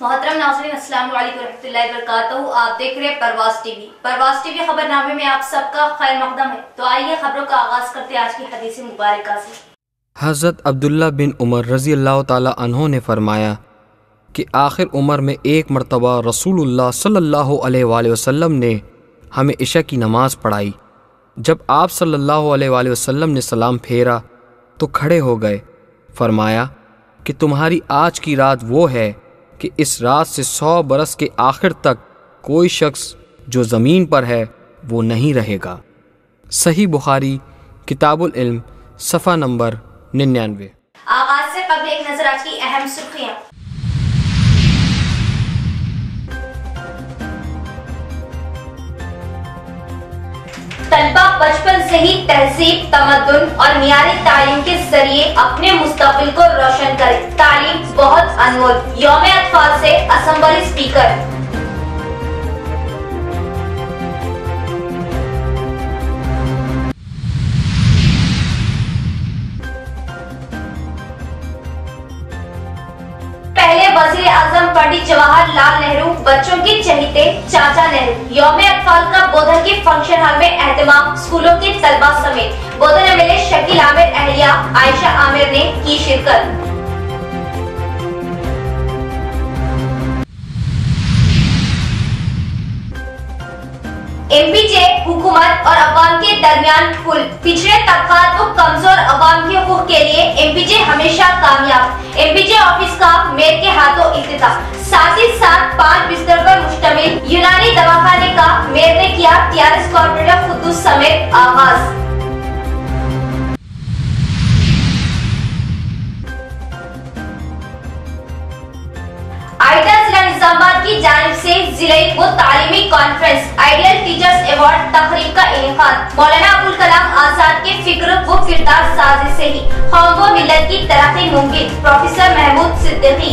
मोहतरम नाज़रीन, अस्सलाम वालेकुम रहमतुल्लाहि व बरकातहू। आप देख रहे हैं परवाज़ टीवी। परवाज़ टीवी खबरनामे में आप सबका खैर मकदम है। तो आइए खबरों का आगाज करते हैं आज की हदीस मुबारका से। हज़रत अब्दुल्ला बिन उमर रज़ी अल्लाह ताला अन्हो ने फरमाया कि आखिर उम्र में एक मरतबा रसूलुल्लाह सल्लल्लाहु अलैहि वसल्लम ने हमें इशा की नमाज़ पढ़ाई। जब आप सल्लल्लाहु अलैहि वसल्लम ने सलाम फेरा तो खड़े हो गए। फरमाया कि तुम्हारी आज की रात वो है कि इस रात से 100 बरस के आखिर तक कोई शख्स जो ज़मीन पर है वो नहीं रहेगा। सही बुखारी किताबुल इल्म सफ़ा नंबर 99। आगाज से कबल एक नजर आज की अहम सुर्खियां। तलबा बचपन से ही तहजीब, तमद्दुन और मियारी तालीम के जरिए अपने मुस्तकबिल को रोशन करें। तालीम बहुत अनमोल। यौम अतफाल से असेंबली स्पीकर। पहले वजीर आजम पंडित जवाहरलाल नेहरू, बच्चों के चहेते चाचा नेहरू। यौम अतफाल का बोधन के फंक्शन हॉल में एहतमाम। स्कूलों के तलबा समेत बोधन एमएलए शकील आमिर, अहलिया आयशा आमिर ने की शिरकत। एमपीजे हुकूमत और अवाम के दरमियान पुल। पिछड़े तबकात व कमजोर अवाम के हुकूक के लिए एमपीजे हमेशा कामयाब। एमपीजे ऑफिस का मेयर के हाथों इफ्तिताह। साथ ही साथ 5 बिस्तर पर मुश्तमिल यूनानी दवाखाने का मेयर ने किया टीआरएस कॉर्पोरेटर खुद्दूस समेत आगाज। आइडिया जिला निजामाबाद की जानिब से जिले व तालीमी कॉन्फ्रेंस आइडियल टीचर्स अवार्ड तकरीब का इनेकाद। मौलाना अबुल कलाम आजाद के फिक्र व किरदार साजी से ही कौम व मिल्लत की तरक्की मुमकिन। प्रोफेसर महमूद सिद्दीकी।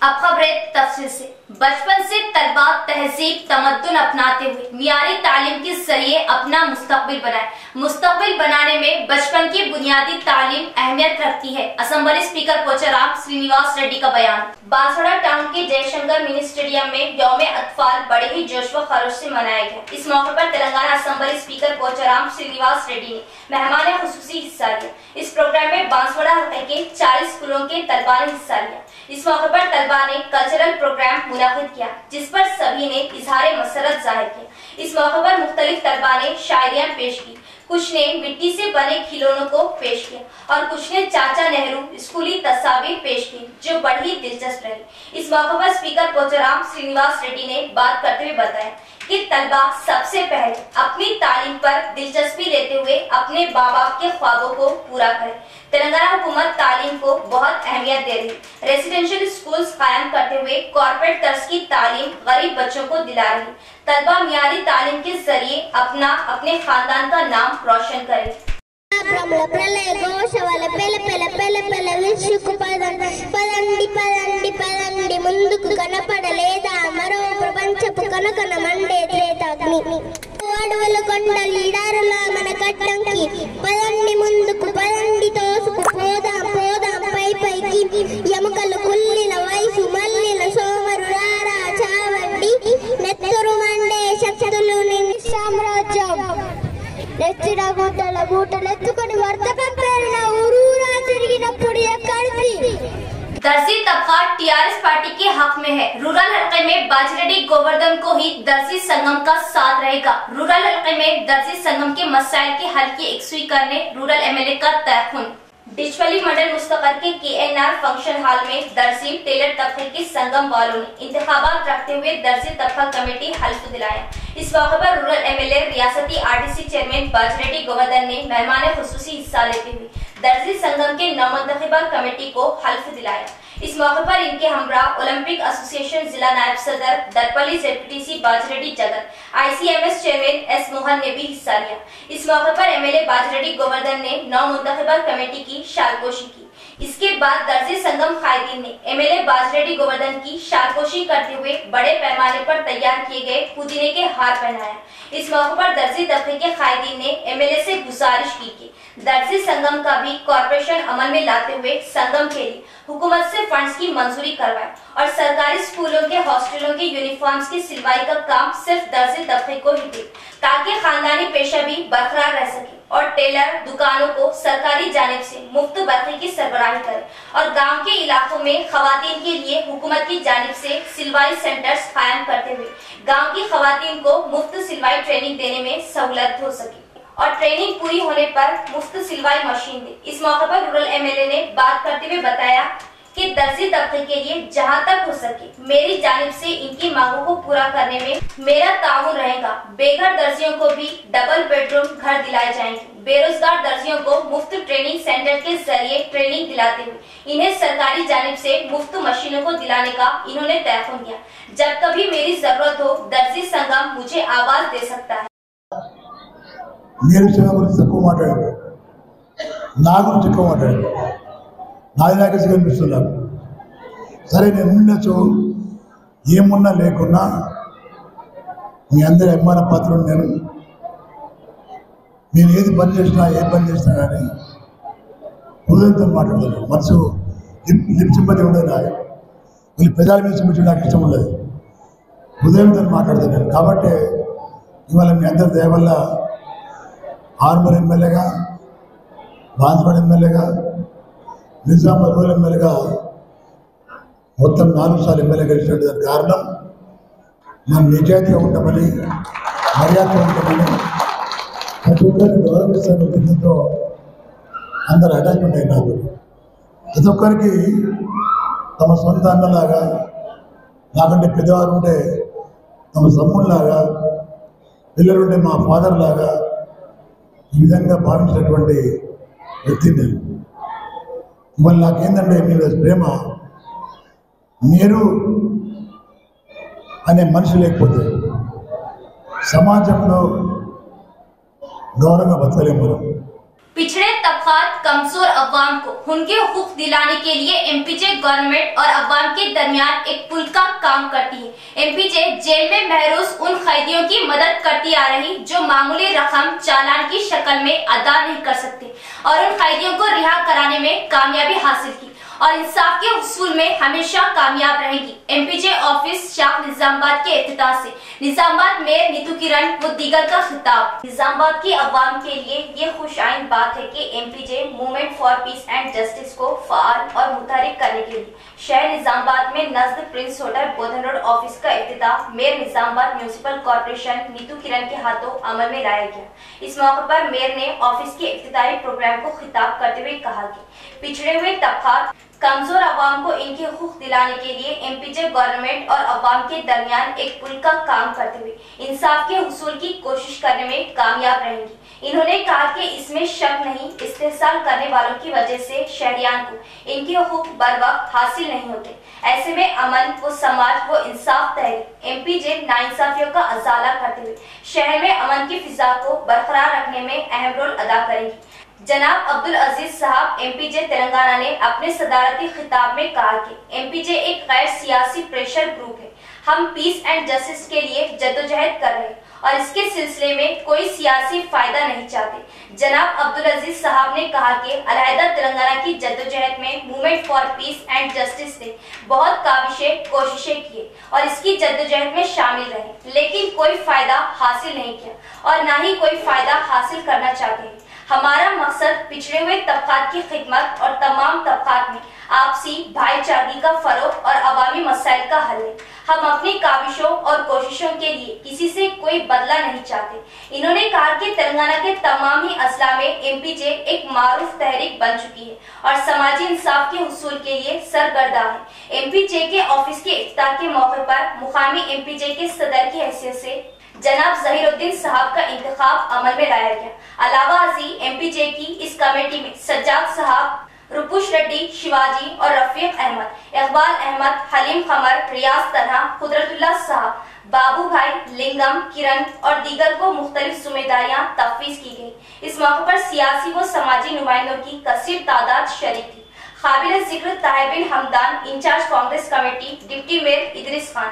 अब खबरें तफसील से। बचपन से तलबा तहजीब, तमद्दुन अपनाते हुए मियारी तालीम के जरिए अपना मुस्तकबिल बनाए। मुस्तकबिल बनाने में बचपन की बुनियादी तालीम अहमियत रखती है। असेंबली स्पीकर पोचाराम श्रीनिवास रेड्डी का बयान। बांसवाड़ा टाउन के जयशंकर मिनी स्टेडियम में यौम अतफाल बड़े ही जोश व खरोश से मनाया गया। इस मौके पर तेलंगाना असेंबली स्पीकर पोचाराम श्रीनिवास रेड्डी ने मेहमान खुसूसी हिस्सा लिया। इस प्रोग्राम में बांसवाड़ा हल्के के 40 स्कूलों के तलबा ने हिस्सा लिया। इस मौके पर तलबा ने कल्चरल प्रोग्राम मुनाकिद किया, जिस पर सभी ने इजहार मसरत जाहिर किया। इस मौके पर मुख्तलिफ तलबा ने शायरियां पेश की। कुछ ने मिट्टी से बने खिलौनों को पेश किया और कुछ ने चाचा नेहरू स्कूली तस्वीर पेश की, जो बड़ी दिलचस्प रही। इस मौके पर स्पीकर पोचाराम श्रीनिवास रेड्डी ने बात करते हुए बताया कि तलबा सबसे पहले अपनी तालीम पर दिलचस्पी लेते हुए अपने माँ बाप के ख्वाबों को पूरा करें। तेलंगाना हुकूमत तालीम को बहुत अहमियत दे रही। रेसिडेंशियल स्कूल्स कायम करते हुए कॉर्पोरेट तर्ज की तालीम गरीब बच्चों को दिला रही। तलबा मियारी तालीम के जरिए अपने खानदान का नाम रोशन करें। ముందుకు కనపడలేదా మరో ప్రపంచపు కనకన మండే త్రేతాగ్ని అడవుల కొండలు ఇడారులా మన కట్టంకి పదండి ముందుకు పదండి తోసుకు పోదాం పోదాం పై పైకి ఎముకలు కుల్లిన వయసు మల్లిన సోమరు రారా చావండి నెత్తరు మండే శక్తులు నిన్ను సామ్రాజ్యం నెత్తిన గుట్టలు ఎత్తుకొని వర్తకం పేరున ఊరూరా తిరిగినప్పుడు ఎక్కడిది। दर्जी तबका टीआरएस पार्टी के हक में है। रूरल हल्के में बाजरेड्डी गोवर्धन को ही दर्जी संगम का साथ रहेगा। रूरल हल्के में दर्जी संगम के मसाइल के हल की एकसुई करने रूरल एमएलए का तयखुन। डिचपली मंडल मुस्तकर के केएनआर फंक्शन हॉल में दर्जी टेलर तबके के संगम वालों ने इंतखाबात रखते हुए दर्जी तबका कमेटी हल्फ दिलाया। इस मौके पर रूरल एमएलए रियासती आरटीसी चेयरमैन बाजरेड्डी गोवर्धन ने मेहमान खुसूसी हिस्सा लेते हुए दर्जी संगम के नवमुंतखबा कमेटी को हल्फ दिलाया। इस मौके पर इनके हमरा ओलंपिक एसोसिएशन जिला नायब सदर दरपली जेपीटीसी बाजरेड्डी जगत, आईसीएमएस चेयरमैन एस मोहन ने भी हिस्सा लिया। इस मौके पर एमएलए बाजरेड्डी गोवर्धन ने नवमुंतखबा कमेटी की शालपोशी की। इसके बाद दर्जी संगम कायदीन ने एमएलए बाजरेड्डी गोवर्धन की शानकोशी करते हुए बड़े पैमाने पर तैयार किए गए पुदीने के हार पहनाया। इस मौके पर दर्जी तबके के कायदीन ने एमएलए से गुजारिश की कि दर्जी संगम का भी कॉर्पोरेशन अमल में लाते हुए संगम के लिए हुकूमत से फंड्स की मंजूरी करवाए और सरकारी स्कूलों के हॉस्टलों के यूनिफॉर्म्स की सिलवाई का काम सिर्फ दर्जी तबके को ही दे, ताकि खानदानी पेशा भी बरकरार रह सके और टेलर दुकानों को सरकारी जानिब से मुफ्त बरक़ी की सरबराही करे और गांव के इलाकों में खवातीन के लिए हुकूमत की जानिब से सिलवाई सेंटर्स कायम करते हुए गांव की खवातीन को मुफ्त सिलवाई ट्रेनिंग देने में सहूलत हो सके और ट्रेनिंग पूरी होने पर मुफ्त सिलवाई मशीन दे। इस मौके पर रूरल एमएलए ने बात करते हुए बताया कि दर्जी तबके के लिए जहां तक हो सके मेरी जानिब से इनकी मांगों को पूरा करने में मेरा ताउन रहेगा। बेघर दर्जियों को भी डबल बेडरूम घर दिलाए जाएंगे। बेरोजगार दर्जियों को मुफ्त ट्रेनिंग सेंटर के जरिए ट्रेनिंग दिलाते हुए इन्हें सरकारी जानिब से मुफ्त मशीनों को दिलाने का इन्होंने तयफुन किया। जब कभी मेरी जरूरत हो दर्जी संगम मुझे आवाज दे सकता है। మీరు తక్కువ మాట్లాడారు, నా గురించి ఎక్కువ మాట్లాడారు, నాది నాకే కనిపిస్తున్నారు. సరే నేను ఉండొచ్చు, ఏమున్నా లేకున్నా మీ అందరి అభిమాన పాత్రలు నేను ఏది పని చేసినా ఏ పని చేసినా కానీ హృదయంతో మాట్లాడతాను. మనసు లిప్చింపతి ఉండదు. నాకు వీళ్ళు పెదాల మీద చూపించడం నాకు ఇష్టం ఉండదు. హృదయంతో మాట్లాడతాను. కాబట్టి ఇవాళ మీ అందరి దయ వల్ల ఆర్మూర్ ఎమ్మెల్యేగా, బాన్స్వాడ ఎమ్మెల్యేగా, నిజామాబాద్ రూరల్ ఎమ్మెల్యేగా మొత్తం 4 సార్లు ఎమ్మెల్యే గెలిచినట్టు దానికి కారణం మనం నిజాయితీగా ఉంటామని, మర్యాదగా ఉంటామని, ప్రతి ఒక్కరికి గౌరవిస్తున్న ఉద్దేశంతో అందరూ అటాచ్మెంట్ అయినారు. ప్రతి ఒక్కరికి తమ సొంత అన్నలాగా, నాకంటే పెద్దవారు ఉంటే తమ సమ్ముల్లాగా, పిల్లలుంటే మా ఫాదర్ లాగా ఈ విధంగా భావించినటువంటి వ్యక్తి నేను. ఇవాళ నాకేందంటే మీ ప్రేమ, మీరు అనే మనిషి లేకపోతే సమాజంలో గౌరవంగా బతకలేము మనం. पिछड़े तबकात कमजोर अवाम को उनके हुकूक दिलाने के लिए एमपीजे गवर्नमेंट और अवाम के दरमियान एक पुल का काम करती है। एमपीजे जेल में महरूस उन कैदियों की मदद करती आ रही जो मामूली रकम चालान की शक्ल में अदा नहीं कर सकते और उन कैदियों को रिहा कराने में कामयाबी हासिल की और इंसाफ के उसूल में हमेशा कामयाब रहेगी। एमपीजे ऑफिस शाख निजामाबाद के इफ्तिताह से निजामाबाद मेयर नीतू किरण व दीगर का खिताब। निजामाबाद की अवाम के लिए ये खुशआइन बात है कि MPJ movement for piece and justice को फाल और मुतहरिक करने के लिए शहर निजामाबाद में नजद prince hotel Bodhan road office का इफ्तिताह mayor Nizamabad municipal corporation Neetu Kiran के हाथों अमल में लाया गया। इस मौके पर मेयर ने ऑफिस के इफ्तिताही प्रोग्राम को खिताब करते हुए कहा कि पिछड़े हुए तबकात कमजोर अवाम को इनके हुकूक दिलाने के लिए एमपीजे गवर्नमेंट और अवाम के दरमियान एक पुल का काम करते हुए इंसाफ के हुसूल की कोशिश करने में कामयाब रहेंगी। इन्होंने कहा कि इसमें शक नहीं, इस्तेहसाल करने वालों की वजह से शहरियान को इनके हुकूक बर वक्त हासिल नहीं होते। ऐसे में अमन व समाज व इंसाफ तहरीक एमपीजे नाइंसाफियों का अजाला करते हुए शहर में अमन की फिजा को बरकरार रखने में अहम रोल अदा करेंगी। जनाब अब्दुल अजीज साहब एमपीजे तेलंगाना ने अपने सदारती खिताब में कहा कि एमपीजे एक गैर सियासी प्रेशर ग्रुप है। हम पीस एंड जस्टिस के लिए जद्दोजहद कर रहे हैं और इसके सिलसिले में कोई सियासी फायदा नहीं चाहते। जनाब अब्दुल अजीज साहब ने कहा कि अलहदा तेलंगाना की जद्दोजहद में movement for piece and justice ने बहुत कोशिशें की और इसकी जद्दोजहद में शामिल रहे, लेकिन कोई फायदा हासिल नहीं किया और न ही कोई फायदा हासिल करना चाहते हैं। हमारा मकसद पिछड़े हुए तबकात की खिदमत और तमाम तबकात में आपसी भाईचारगी का फरोग और अवामी मसाइल का हल है। हम अपनी काविशों और कोशिशों के लिए किसी से कोई बदला नहीं चाहते। इन्होंने कहा कि तेलंगाना के तमाम ही अजला में एमपीजे एक मारूफ तहरीक बन चुकी है और समाजी इंसाफ के हुसूल के लिए सरगर्दा है। एमपीजे के ऑफिस के इफ्तिताह के मौके पर मुकामी एमपीजे के सदर की हैसियत से जनाब जहीरुद्दीन साहब का इंतखाब अमल में लाया गया। अलावा अजी एमपीजे की इस कमेटी में सज्जाद साहब, रुपुश रेड्डी, शिवाजी और रफीक अहमद, इकबाल अहमद, हलीम खमर, रियाज तन्हा, कुदरतुल्लाह साहब, बाबू भाई, लिंगम, किरण और दीगर को मुख्तलिफ जिम्मेदारियां तफवीज की गई। इस मौके पर सियासी व समाजी नुमाइंदों की कसीर तादाद शरीक थी। काबिल जिक्र Tahir bin Hamdan, incharge Congress committee, deputy mayor Idris Khan,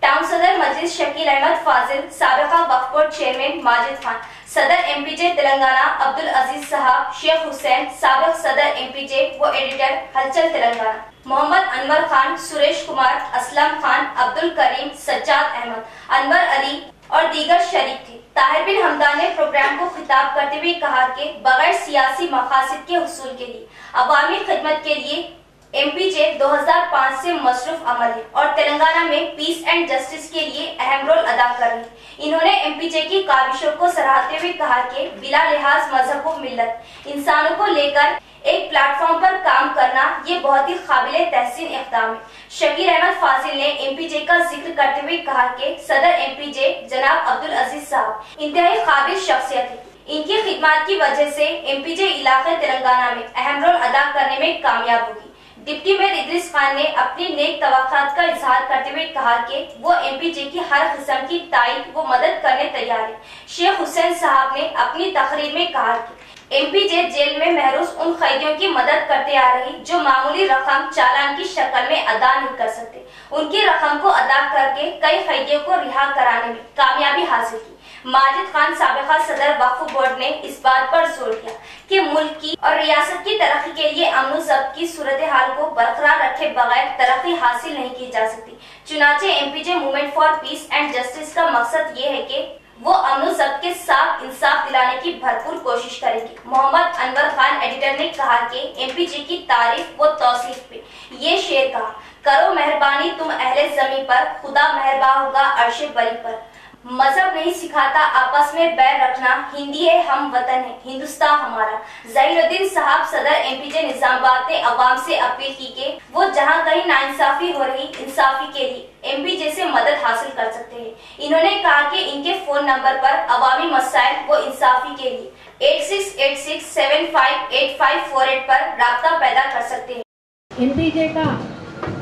town सदर मजलिस शकील अहमद फाजिल, साबिका वक्फ बोर्ड चेयरमैन माजिद खान, सदर एमपीजे तेलंगाना अब्दुल अजीज साहब, शेख हुसैन, साबिक सदर एमपीजे व एडिटर हलचल तेलंगाना, मोहम्मद अनवर खान, सुरेश कुमार, असलम खान, अब्दुल करीम, सज्जाद अहमद, अनवर अली और दीगर शरीक थे। ताहिर बिन हमदान ने प्रोग्राम को खिताब करते हुए कहा कि बगैर सियासी मकासद के हुसूल के लिए अवामी खिदमत के लिए एमपीजे 2005 से मसरूफ अमल है और तेलंगाना में पीस एंड जस्टिस के लिए अहम रोल अदा कर रही है। इन्होंने एमपीजे की काविशों को सराहते हुए कहा कि बिला लिहाज मजहब व मिल्लत इंसानों को लेकर एक प्लेटफॉर्म पर काम करना ये बहुत ही काबिल तहसीन इक़दाम है। शकील अहमद फाजिल ने एमपीजे का जिक्र करते हुए कहा कि सदर एमपीजे जनाब अब्दुल अजीज साहब इंतहाई काबिल शख्सियत है। इनकी खिदमत की वजह से एमपीजे इलाके तेलंगाना में अहम रोल अदा करने में कामयाब होगी। डिप्टी मेयर इदरीस खान ने अपनी नेक तवक्कात का इजहार करते हुए कहा कि वो एमपीजे की हर किस्म की तायद व मदद करने तैयार है। शेख हुसैन साहब ने अपनी तकरीर में कहा कि एमपीजे जेल में महरूस उन कैदियों की मदद करते आ रही जो मामूली रकम चालान की शक्ल में अदा नहीं कर सकते। उनकी रकम को अदा करके कई कैदियों को रिहा कराने में कामयाबी हासिल की। माजिद खान साबिका सदर वक्फ बोर्ड ने इस बात पर जोर दिया कि मुल्क की और रियासत की तरक्की के लिए अमन ज़ब्त की सूरत हाल को बरकरार रखे बगैर तरक्की हासिल नहीं की जा सकती। चुनाचे MPJ movement for piece and justice का मकसद ये है कि वो अमन ज़ब्त के साथ इंसाफ दिलाने की भरपूर कोशिश करेगी। मोहम्मद अनवर खान एडिटर ने कहा कि एमपीजे की तारीफ व तौसीफ पे ये शेर कहा, करो मेहरबानी तुम अहले ज़मीं पर, खुदा मेहरबान होगा अर्शे बरी पर। मजहब नहीं सिखाता आपस में बैर रखना, हिंदी है हम वतन है हिंदुस्तान हमारा। ज़हीरुद्दीन साहब सदर एमपीजे निजामाबाद ने अवाम से अपील की कि वो जहां कहीं नाइंसाफी हो रही इंसाफी के लिए एमपीजे से मदद हासिल कर सकते हैं। इन्होंने कहा कि इनके फोन नंबर पर अवामी मसाइल व इंसाफी के लिए 8686758548 पर राब्ता पैदा कर सकते हैं। एमपीजे का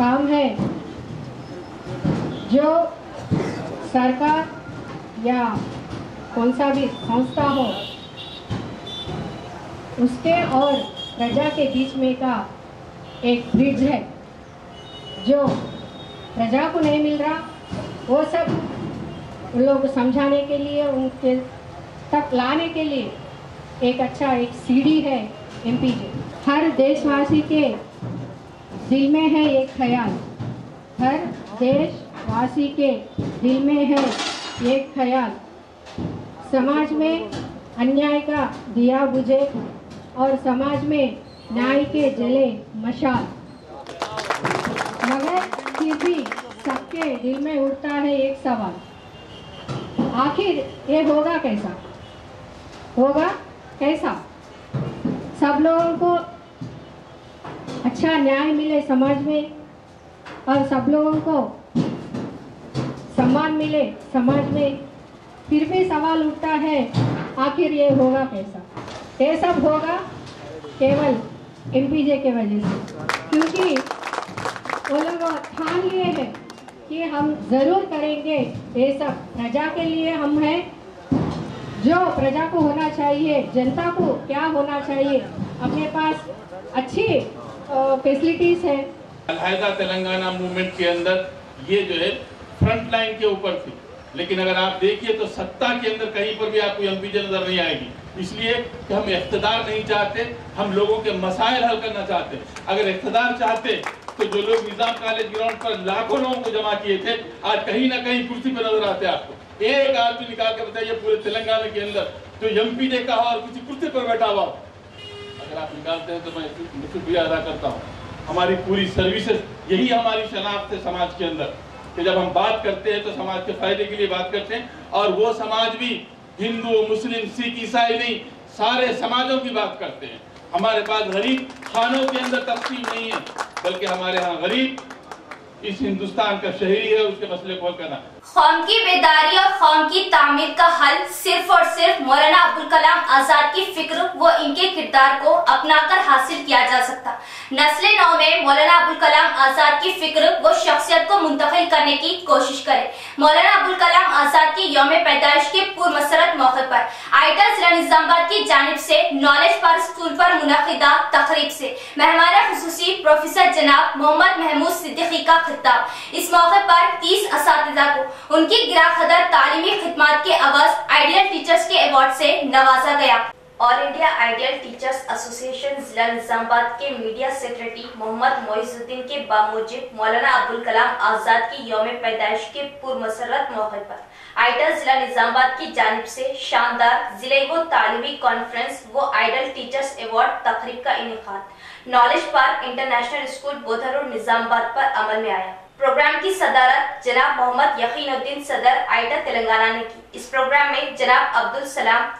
काम है जो सरकार या कौन सा भी संस्था हो उसके और प्रजा के बीच में का एक ब्रिज है। जो प्रजा को नहीं मिल रहा वो सब उन लोगों को समझाने के लिए उनके तक लाने के लिए एक अच्छा एक सीढ़ी है एमपीजे। हर देशवासी के दिल में है एक ख्याल, हर देशवासी के दिल में है एक ख्याल, समाज में अन्याय का दिया बुझे और समाज में न्याय के जले मशाल। मगर फिर भी सबके दिल में उठता है एक सवाल, आखिर ये होगा कैसा, होगा कैसा? सब लोगों को अच्छा न्याय मिले समाज में और सब लोगों को सम्मान मिले समाज में, फिर भी सवाल उठता है आखिर ये होगा कैसा? ये सब होगा केवल एमपीजे के वजह से, क्योंकि वो लोग ठान लिए हैं कि हम ज़रूर करेंगे ये सब प्रजा के लिए। हम हैं जो प्रजा को होना चाहिए, जनता को क्या होना चाहिए, अपने पास अच्छी फैसिलिटीज़ है। अलहदा तेलंगाना मूवमेंट के अंदर ये जो है फ्रंट लाइन के ऊपर थी, लेकिन अगर आप देखिए तो सत्ता के अंदर कहीं पर भी आपको एमपीजे नजर नहीं आएगी, इसलिए कि हम इख्तिदार नहीं चाहते, हम लोगों के मसाइल हल करना चाहते। अगर इख्तिदार चाहते तो जो लोग निजाम कॉलेज ग्राउंड पर लाखों लोगों को जमा किए थे आज कहीं ना कहीं कुर्सी पर नजर आते आपको। एक आदमी निकाल के बताइए पूरे तेलंगाना के अंदर जो एमपीजे का हो और किसी कुर्सी पर बैठा हुआ, अगर आप निकालते हैं तो मैं शुक्रिया अदा करता हूँ। हमारी पूरी सर्विसेज यही हमारी शनाख्त है समाज के अंदर कि जब हम बात करते हैं तो समाज के फायदे के लिए बात करते हैं, और वो समाज भी हिंदू मुस्लिम सिख ईसाई नहीं, सारे समाजों की बात करते हैं। हमारे पास गरीब खानों के अंदर तकसीम नहीं है, बल्कि हमारे यहाँ गरीब इस हिंदुस्तान का शहरी है, उसके मसले को हल करना। कौम की बेदारी और कौम की तामीर का हल सिर्फ और सिर्फ मौलाना अब्दुल कलाम आजाद की फिक्र व इनके किरदार को अपनाकर हासिल किया जा सकता। नस्ल नौ में मौलाना अब्दुल कलाम आजाद की फिक्र व शख्सियत को मुंतकिल करने की कोशिश करें। मौलाना अब्दुल कलाम आजाद की यौम पैदाइश के पुरमसरत मौके पर आइटा जिला निजामाबाद की जानिब से नॉलेज पार्क स्कूल पर मुनक़िदा तकरीब से मेहमान खुसूसी प्रोफेसर जनाब मोहम्मद महमूद सिद्दीकी का खिताब। इस मौके पर 30 असातिज़ा को उनकी गिराकदर तालीमी खिदमत के अवज़ आइडियल टीचर्स के अवार्ड से नवाजा गया। All India ideal teachers association जिला निजामाबाद के मीडिया सेक्रेटरी मोहम्मद मोइजुद्दीन के बामुजिब मौलाना अब्दुल कलाम आजाद की यौम पैदाइश के पुरमसरत मौके पर आइडा जिला निजामाबाद की जानिब से शानदार जिले व तालीमी कॉन्फ्रेंस व आइडियल टीचर्स अवार्ड तकरीब का इनेकाद नॉलेज पार्क इंटरनेशनल स्कूल बोधर निजामाबाद पर अमल में आया। प्रोग्राम की सदारत जनाब मोहम्मद यकीनुद्दीन सदर आइटा तेलंगाना ने की। इस प्रोग्राम में जनाब अब्दुल सलाम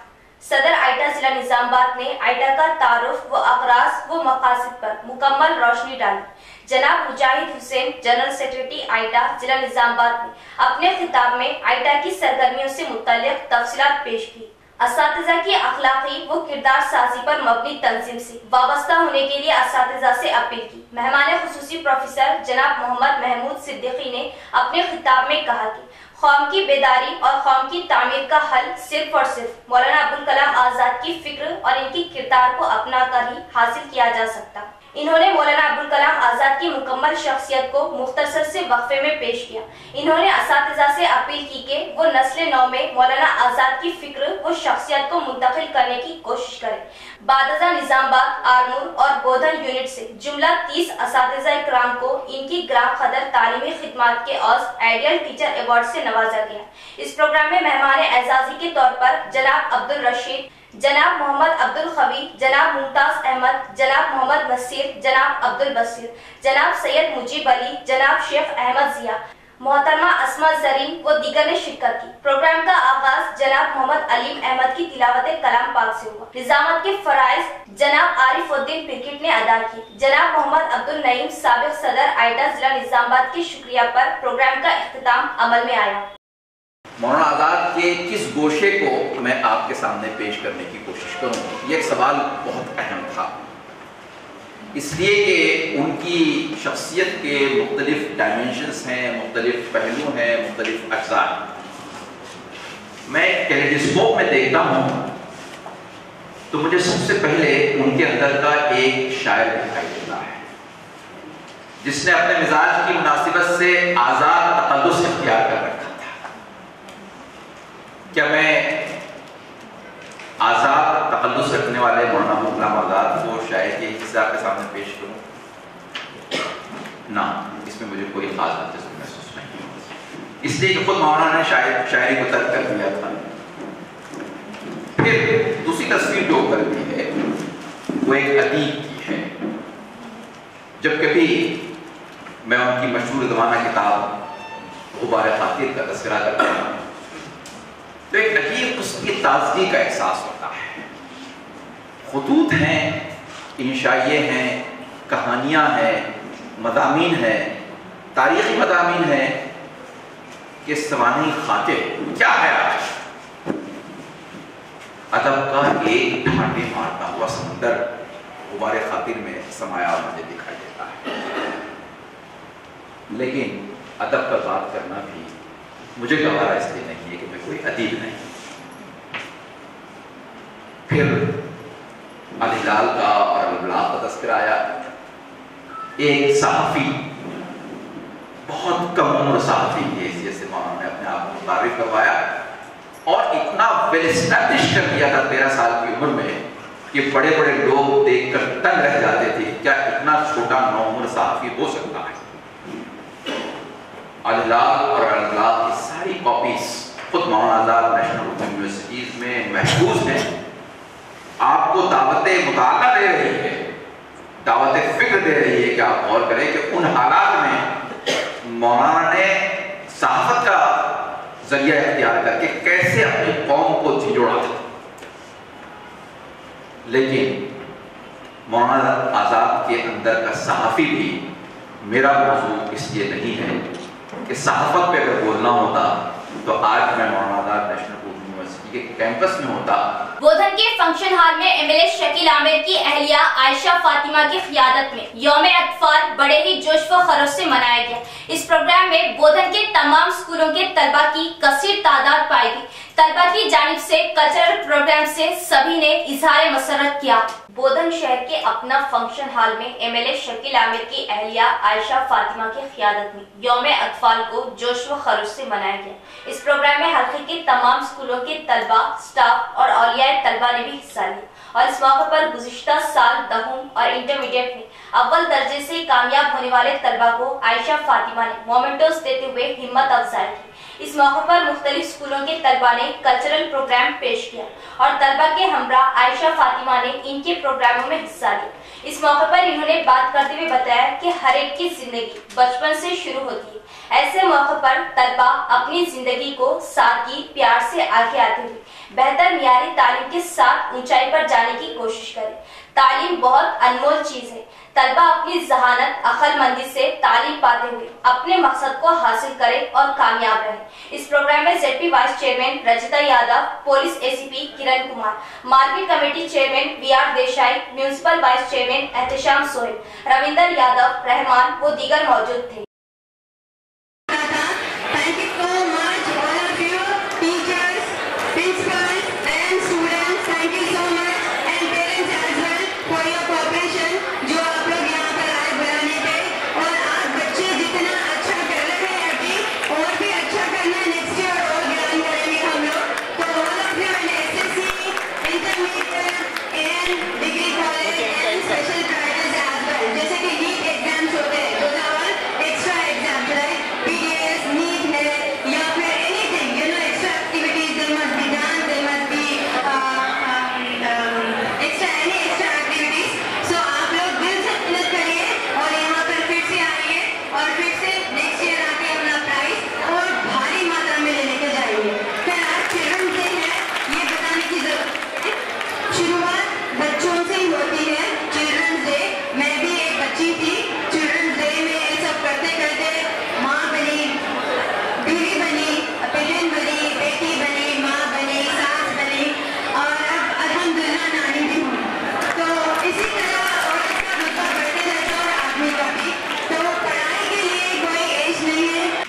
सदर आइटा जिला निजामाबाद ने आइटा का तारुफ व अकरास व मकासद पर मुकम्मल रोशनी डाली। जनाब मुजाहिद हुसैन जनरल सेक्रेटरी आइटा जिला निजामाबाद ने अपने खिताब में आइटा की सरगर्मियों से मुतल्लिक तफसीलात पेश की। असातिज़ा की अखलाकी व किरदार साजी पर मबनी तंजीम से वाबस्ता होने के लिए असातिज़ा से अपील की। मेहमान खुसूसी प्रोफेसर जनाब मोहम्मद महमूद सिद्दीकी ने अपने खिताब में कहा कि कौम की बेदारी और कौम की तामीर का हल सिर्फ और सिर्फ मौलाना अब्दुल कलाम आजाद की फिक्र और इनकी किरदार को अपना कर ही हासिल किया जा सकता। इन्होंने मौलाना अब्दुल कलाम आजाद की मुकम्मल शख्सियत को मुख्तसर से वक्फे में पेश किया। इन्होंने असातिज़ा से अपील की कि वो नस्ल नौ में मौलाना आजाद की फिक्र व शख्सियत को मुंतकिल करने की कोशिश करें। बादजा निजामाबाद, आरमूर और बोधर यूनिट से जुमला 30 असातिज़ा इकराम को इनकी गिराकदर तालीमी खिदमत के औस आइडियल टीचर अवार्ड से नवाजा गया। इस प्रोग्राम में मेहमान एजाजी के तौर पर जनाब अब्दुल रशीद, जनाब मोहम्मद अब्दुल खबी, जनाब मुमताज अहमद, जनाब मोहम्मद नसीर, जनाब अब्दुल बसीर, जनाब सैयद मुजीब अली, जनाब शेख अहमद जिया, मोहतरमा अस्मा जरीन व दीगर ने शिरकत की। प्रोग्राम का आगाज जनाब मोहम्मद अलीम अहमद की तिलावत कलाम पाक से हुआ। निजामत के फराइज जनाब आरिफुद्दीन पिरकिट ने अदा की। जनाब मोहम्मद अब्दुल नईम साबिक सदर आइटा जिला निजामाबाद के शुक्रिया पर प्रोग्राम का इख्तिताम अमल में आया। मौलाना आजाद के किस गोशे को मैं आपके सामने पेश करने की कोशिश करूँ, ये एक सवाल बहुत अहम था, इसलिए कि उनकी शख्सियत के मुख्तलिफ डायमेंशंस हैं, मुख्तलिफ पहलू हैं, मुख्तलिफ अज्जा हैं। मैं टेलीस्कोप में देखता हूँ तो मुझे सबसे पहले उनके अंदर का एक शायर दिखाई देता है जिसने अपने मिजाज की मुनासिबत से आज़ाद तकल्लुस इख्तियार कर रखा था। क्या मैं आज़ाद तकल्लुस रखने वाले मौलाना अब्दुल कलाम आज़ाद को शायद के हिस्से आपके सामने पेश करूं? ना, इसमें मुझे कोई खास दिलचस्पी महसूस नहीं, इसलिए कि खुद मौलाना ने शायरी को तर्क कर दिया था। फिर दूसरी तस्वीर जो करती है वो एक अदीब की है। जब कभी मैं उनकी मशहूर ज़माना किताब गुबार खातिर का तस्करा करता हूँ तो एक अजीब उसकी ताजगी का एहसास होता है। खुतूत हैं, इंशाइये हैं, कहानियाँ हैं, मदामीन हैं, तारीख़ी मदामीन हैं कि सवानी खातिर क्या है आज अदब का एक ढांढे मारता हुआ समंदर गुबार खातिर में समाया मुझे दिखाई देता है। लेकिन अदब का बात करना भी मुझे गवारा इसलिए नहीं है कि मैं कोई अदीब नहीं। फिर अल-हिलाल का और अल-बलाग का तज़किरा आया। एक सहाफ़ी, बहुत कम उम्र सहाफ़ी की हैसियत से मौलाना ने अपने आप को तारीफ करवाया और इतना वेल एस्टैब्लिश कर दिया था 13 साल की उम्र में कि बड़े बड़े लोग देखकर तंग रह जाते थे, क्या इतना छोटा नौउम्र सहाफ़ी हो सकता है। अल-हिलाल और अल-बलाग की सारी कॉपीज खुद मौलाना आज़ाद नेशनल यूनिवर्सिटीज़ में महफूज हैं। आपको दावत मुताला दे रही है, दावत फिक्र दे रही है कि आप गौर करें कि उन हालात में मौलाना ने सहाफ़त का जरिया इख्तियार करके कैसे अपनी कौम को झिझोड़ा था। लेकिन मौलाना आज़ाद के अंदर का सहाफ़ी भी मेरा मौजू इसलिए नहीं है कि सहाफत पे अगर बोलना होता तो आज मैं मौलाना आजाद नेशनल उर्दू यूनिवर्सिटी के कैंपस में होता। बोधन के फंक्शन हॉल में एमएलए शकील आमिर की अहलिया आयशा फातिमा की क़ियादत में यौम अतफाल बड़े ही जोश व खरोश से मनाया गया। इस प्रोग्राम में बोधन के तमाम स्कूलों के तलबा की कसीर तादाद पाई गई। तलबा की जानिब से कल्चरल प्रोग्राम से सभी ने इजहार मसरत किया। बोधन शहर के अपना फंक्शन हॉल में एमएलए शकील आमिर की अहलिया आयशा फातिमा की क़ियादत में यौम अतफाल को जोश व खरोश से मनाया गया। इस प्रोग्राम में हल्के के तमाम स्कूलों के तलबा, स्टाफ और औलियाए तलबा ने भी हिस्सा लिया और इस मौके पर गुज़िश्ता साल दहम और इंटरमीडिएट में अव्वल दर्जे से कामयाब होने वाले तलबा को आयशा फातिमा ने मोमेंटोस देते हुए हिम्मत अफजाई की। इस मौके पर मुख्तलिफ स्कूलों के तलबा ने कल्चरल प्रोग्राम पेश किया और तलबा के हमरा आयशा फातिमा ने इनके प्रोग्रामों में हिस्सा लिया। इस मौके पर इन्होंने बात करते हुए बताया कि हर एक की जिंदगी बचपन से शुरू होती है। ऐसे मौके पर तलबा अपनी जिंदगी को सादगी, प्यार से आगे आते हुए बेहतर मियारी तालीम के साथ ऊंचाई पर जाने की कोशिश करें। तालीम बहुत अनमोल चीज है। तलबा अपनी जहानत, अक्लमंदी से तालीम पाते हुए अपने मकसद को हासिल करें और कामयाब रहें। इस प्रोग्राम में ZP vice chairman Rajitha Yadav, police ACP Kiran Kumar, market committee chairman BR Desai, municipal vice chairman Ehtesham Sohail, Ravinder Yadav, Rahman व दीगर मौजूद थे।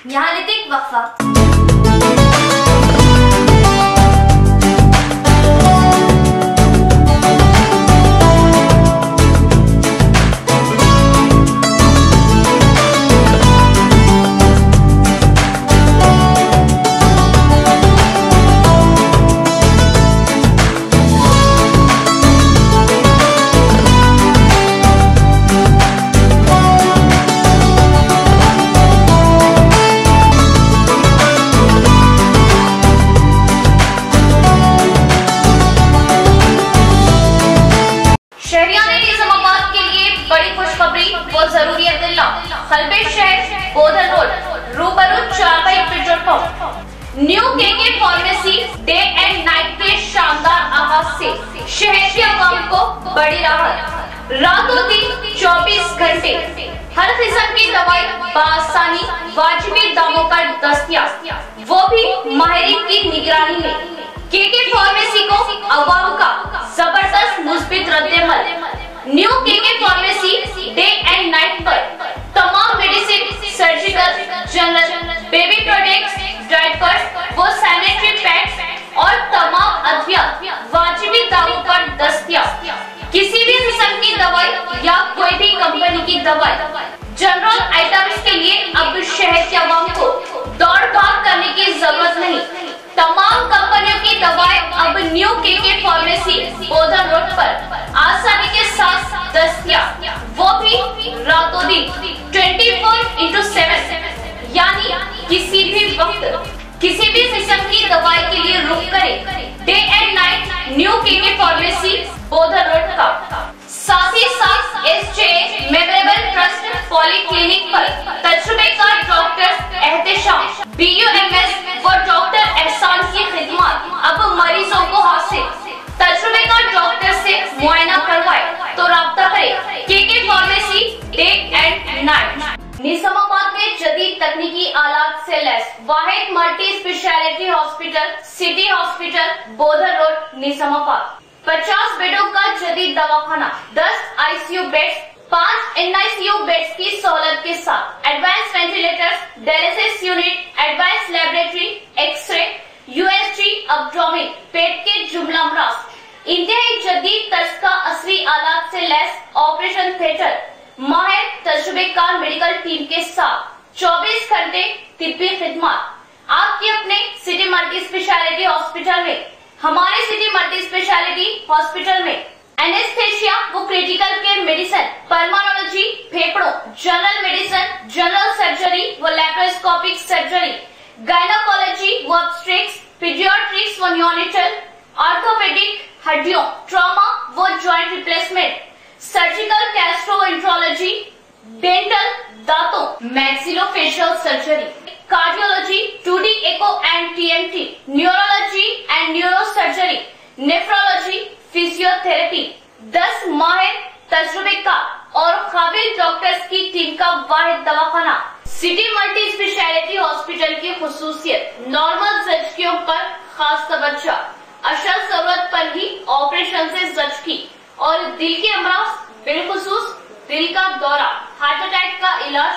यहाँ लेते एक वक्फा। हलबे शहर बोधन रोड रूबरू चारपाई petrol pump new KK pharmacy day and night के शानदार आगाज से शहर के अवाम को बड़ी राहत। रातों दिन 24 घंटे हर किस्म की दवाई बआसानी वाजिबी दामों पर दस्तयाब, वो भी माहिरीन की निगरानी में। केके फार्मेसी को अवाम का जबरदस्त मुस्बित रद्देमल। New KK pharmacy day and night पर तमाम medicine, surgical, general, baby products, diapers वो सैनिटरी पैड्स और तमाम अद्वियात वाजिबी दामों पर दस्तयाब। किसी भी किस्म की दवाई या कोई भी कंपनी की दवाई, जनरल आइटम्स के लिए अब शहर के अवाम को दौड़ भाग करने की जरूरत नहीं। तमाम कंपनियों की दवाएं अब new KK pharmacy Bodhan road पर आसानी के साथ दस्तयाब, वो भी रातों दिन 24/7, यानी किसी भी वक्त किसी भी किस्म की दवाई के लिए रुक करें। Day and night new KK pharmacy Bodhan road का। साथ ही साथ एसजे मेमोरेबल ट्रस्ट पॉलीक्लिनिक पर तजुर्बेकार डॉक्टर एहतेशाम, बीयूएमएस व डॉक्टर एहसान की खिदमत अब मरीजों को हासिल। तजुर्बेकार डॉक्टर से मुआयना करवाए तो राब्ता करें KK pharmacy day and night. Nizamabad में जदीद तकनीकी आलात से लैस वाहिद multi speciality hospital city hospital बोधर रोड निजामाबाद। 50 बेडों का जदीद दवाखाना, 10 ICU बेड्स, 5 NICU बेड्स की सहूलत के साथ advance ventilators, dialysis unit, advance laboratory, x ray, USG, abdomen, पेट के जुमला अमराज, इंतहाई जदीद तर्ज का असली आलात से लैस ऑपरेशन थिएटर, माहिर तजुर्बेकार मेडिकल टीम के साथ 24 घंटे तिब्बी खिदमत आपके अपने सिटी मल्टी स्पेशलिटी हॉस्पिटल में। हमारे सिटी मल्टी स्पेशलिटी हॉस्पिटल में एनेस्थेशिया व क्रिटिकल केयर मेडिसिन, पल्मोनोलॉजी, फेफड़ों, जनरल मेडिसिन, जनरल सर्जरी व लैप्रोस्कोपिक सर्जरी, गायनोकोलॉजी व ऑब्स्ट्रिक्स, पीडियाट्रिक्स व न्योनेटल, ऑर्थोपेडिक, हड्डियों, ट्रॉमा व joint replacement, surgical gastroenterology, dental, दांतों, maxillofacial surgery, cardiology, 2D echo and TMT, neurology and neuro surgery, nephrology, physiotherapy, 10 माहिर तजुर्बेकार और काबिल डॉक्टर्स की टीम का वाहिद दवाखाना। सिटी मल्टी स्पेशलिटी हॉस्पिटल की खुसूसियत, नॉर्मल जख्मियों पर खास तवज्जो, अशल जरूरत पर ही ऑपरेशन से जख्मी और दिल के अमराज, बिलखुसूस दिल का दौरा, हार्ट अटैक का इलाज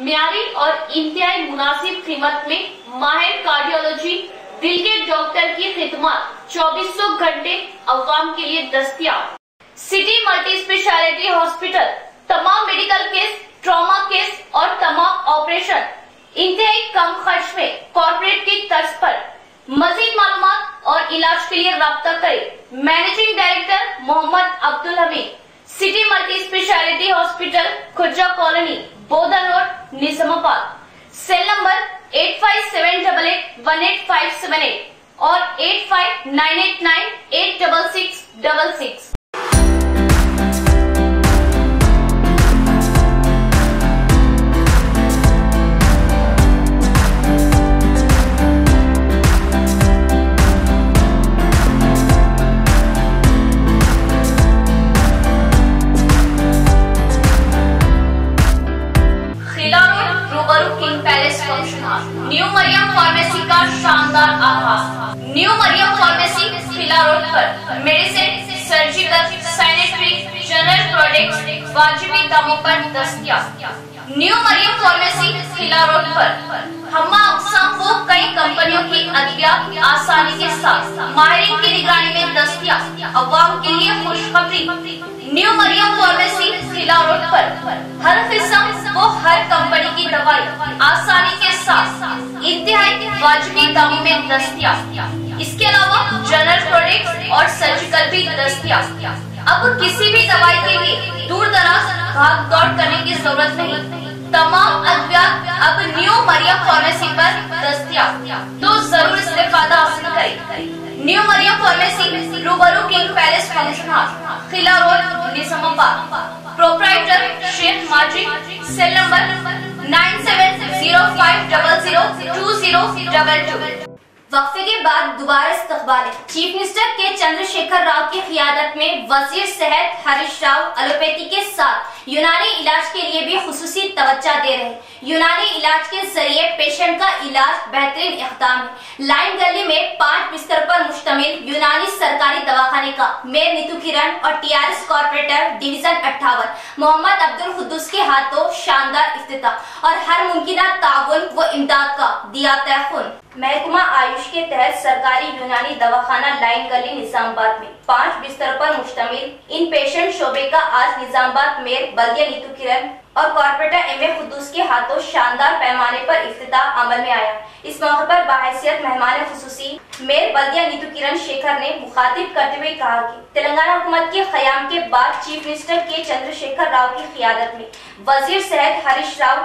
मियारी और इंतहाई मुनासिब कीमत में माहिर कार्डियोलॉजी, दिल के डॉक्टर की खिदमत 2400 घंटे अवाम के लिए दस्तयाब। सिटी मल्टी स्पेशलिटी हॉस्पिटल तमाम मेडिकल केस, ट्रॉमा केस और तमाम ऑपरेशन इंतहाई कम खर्च में कॉर्पोरेट की तर्ज पर। मजीद मालूमात और इलाज के लिए राब्ता करें। Managing director Mohammed Abdul Hameed, city multi speciality hospital, Khurja colony, Bodhan road, Nizamabad. Cell number 8578818578 और 8598986666। न्यू मरियम फार्मेसी का शानदार आगाज। New Mariam pharmacy Khila road पर medicine, surgical, sanitary, general products वाजिबी दामों पर दस्तयाब। New Mariam pharmacy Khila road पर हम्मा अक़साम वो कई कंपनियों की अद्वियात आसानी के साथ माहिरीन की निगरानी में दस्तयाब। अवाम के लिए खुशखबरी, new Mariam pharmacy Khila road पर हर किस्म वो हर कंपनी की दवाई आसानी के साथ इंतहाई वाजिबी दामों में दस्तयाब। इसके अलावा जनरल प्रोडक्ट्स और सर्जिकल भी दस्तयाब। अब किसी भी दवाई के लिए दूर दराज भाग दौड़ करने की जरूरत नहीं। तमाम अद्वियात अब न्यू मरियम फार्मेसी पर दस्तयाब, तो जरूर इस्तेफादा हासिल करें। न्यू मरियम फार्मेसी रूबरू king palace function hall, Khilla road, Nizamabad. Proprietor Sheikh Majid. Cell number 9705002022। वक्फे के बाद दोबारा इस्तकबाल। चीफ मिनिस्टर के चंद्रशेखर राव की क़ियादत में वजीर सेहत हरीश राव एलोपैथी के साथ यूनानी इलाज के लिए भी खुसूसी तवज्जो दे रहे। यूनानी इलाज के जरिए पेशेंट का इलाज बेहतरीन इक़दाम है। लाइन गली में 5 बिस्तर पर मुश्तमिल यूनानी सरकारी दवाखाने का मेयर नीतू किरण और TRS corporator division 58 Mohammed Abdul Quddus के हाथों शानदार इफ्तिताह और हर मुमकिन ताउन व इमदाद का दिया तयखुन। महकमा आयुष के तहत सरकारी यूनानी दवाखाना लाइन गली निजामाबाद में 5 बिस्तर पर मुश्तमिल इन पेशेंट शोबे का आज निजामाबाद मेयर बल्दिया नीतू किरण और कॉर्पोरेटर MA कुद्दूस के हाथों शानदार पैमाने पर इफ्तिताह अमल में आया। इस मौके पर बाहैसियत मेहमान खुसूसी मेयर बल्दिया नीतू किरण शेखर ने मुखातिब करते हुए कहा कि तेलंगाना हुकूमत के क़याम के बाद चीफ मिनिस्टर के चंद्रशेखर राव की क़ियादत में वजीर सेहत हरीश राव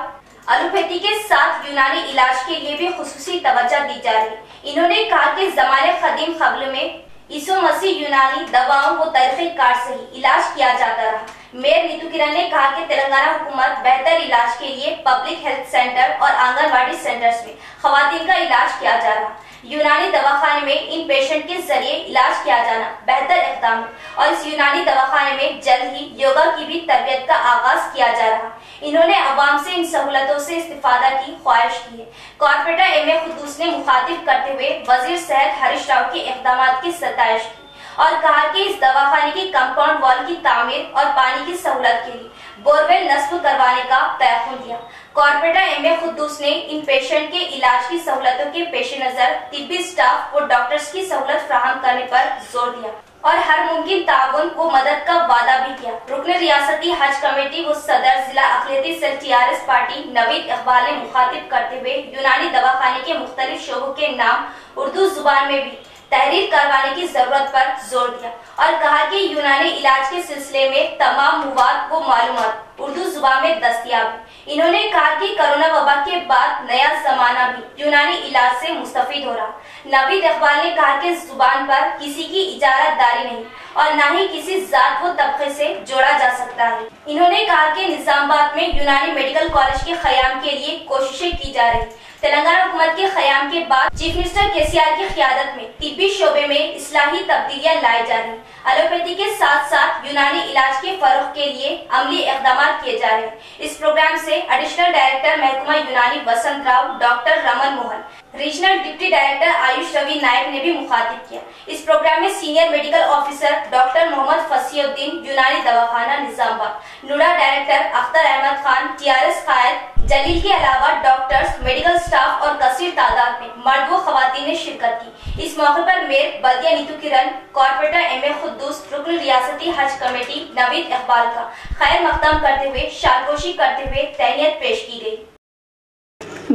एलोपैथी के साथ यूनानी इलाज के लिए भी खुसूसी तवज्जो दी जा रही। इन्होंने कहा कि ज़माने क़दीम क़ब्ल में ईसा मसीह यूनानी दवाओं व तरीक़ेकार से ही इलाज किया जाता रहा। मेयर नीतू किरण ने कहा कि तेलंगाना हुकूमत बेहतर इलाज के लिए पब्लिक हेल्थ सेंटर और आंगनबाड़ी सेंटर्स में ख़वातीन का इलाज किया जा रहा। यूनानी दवाखाने में इन पेशेंट के जरिए इलाज किया जाना बेहतर इक़दाम है और इस यूनानी दवाखाने में जल्द ही योगा की भी तरबियत का आगाज किया जा रहा। इन्होंने अवाम से इन सहूलतों से इस्तिफादा की ख्वाहिश की है। कॉर्पोरेटर एम ए खुद्दूस ने मुखातिब करते हुए वजीर सेहत हरीश राव के इक़दामात की सताइश की और कहा कि इस दवाखाने की कंपाउंड वॉल की तामीर और पानी की सहूलत के लिए बोरवेल नस्ब करवाने का पैगाम दिया। कॉर्पोरेटर एम ए खुद्दूस ने इन पेशेंट के इलाज की सहूलतों के पेश नजर तिब्बी स्टाफ और डॉक्टर्स की सहूलत फराहम करने पर जोर दिया और हर मुमकिन ताउन व मदद का वादा भी किया। रुकन रियासती हज कमेटी व सदर जिला अक़लियती cell TRS party Naveed Iqbal ने मुखातिब करते हुए यूनानी दवाखाने के मुख्तलिफ शोबों के नाम उर्दू जुबान में भी तहरीर करवाने की जरूरत पर जोर दिया और कहा कि यूनानी इलाज के सिलसिले में तमाम मुवाद व मालूमात उर्दू जुबान में दस्तयाब है। इन्होंने कहा कि कोरोना वबा के बाद नया जमाना भी यूनानी इलाज से मुस्तफीद हो रहा। नवीद इकबाल ने कहा कि जुबान पर किसी की इजारतदारी नहीं और न ही किसी जात व तबके से जोड़ा जा सकता है। इन्होंने कहा कि निजामाबाद में यूनानी मेडिकल कॉलेज के क़याम के लिए कोशिशें की जा रही। तेलंगाना हुकूमत के क़याम के बाद चीफ मिनिस्टर KCR की क़यादत में तिब्बी शोबे में इस्लाही तब्दीलियां लाई जा रही। एलोपैथी के साथ साथ यूनानी इलाज के फरोग के लिए अमली इक़दामात किए जा रहे हैं। इस प्रोग्राम से एडिशनल डायरेक्टर महकमा Unani Vasant Rao, doctor Raman Mohan, regional deputy director AYUSH Ravi Nayak ने भी मुखातिब किया। इस प्रोग्राम में senior medical officer doctor Mohammed Fasiuddin Unani दवाखाना Nizamabad, NUDA director Akhtar Ahmed Khan, TRS कायद जलील के अलावा डॉक्टर्स, मेडिकल स्टाफ और कसीर तादाद में मर्द व खवातीन ने शिरकत की। इस मौके पर मेयर बल्दिया Neetu Kiran, corporator M A Khuddus, रुकन रियासती हज कमेटी नवीद इकबाल का खैर मकदम करते हुए शारकोशी करते हुए तहनीयत पेश की गई।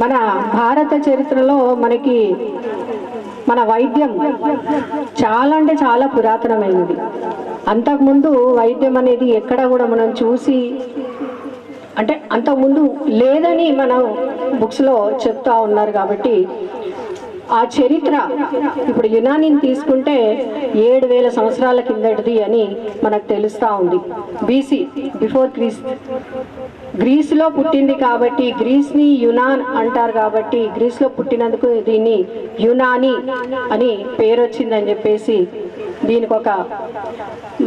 మన భారత చరిత్రలో మనకి మన వైద్యం చాలా అంటే చాలా పురాతనమైనది. అంతకుముందు వైద్యం అనేది ఎక్కడ కూడా మనం చూసి అంటే అంతకుముందు లేదని మనం బుక్స్లో చెప్తా ఉన్నారు. కాబట్టి ఆ చరిత్ర ఇప్పుడు యునానీని తీసుకుంటే 7000 సంవత్సరాల కిందటిది అని మనకు తెలుస్తూ ఉంది. BC బిఫోర్ గ్రీస్లో పుట్టింది కాబట్టి గ్రీస్ని యునాన్ అంటారు. కాబట్టి గ్రీస్లో పుట్టినందుకు దీన్ని యునాని అని పేరు వచ్చిందని చెప్పేసి దీనికి ఒక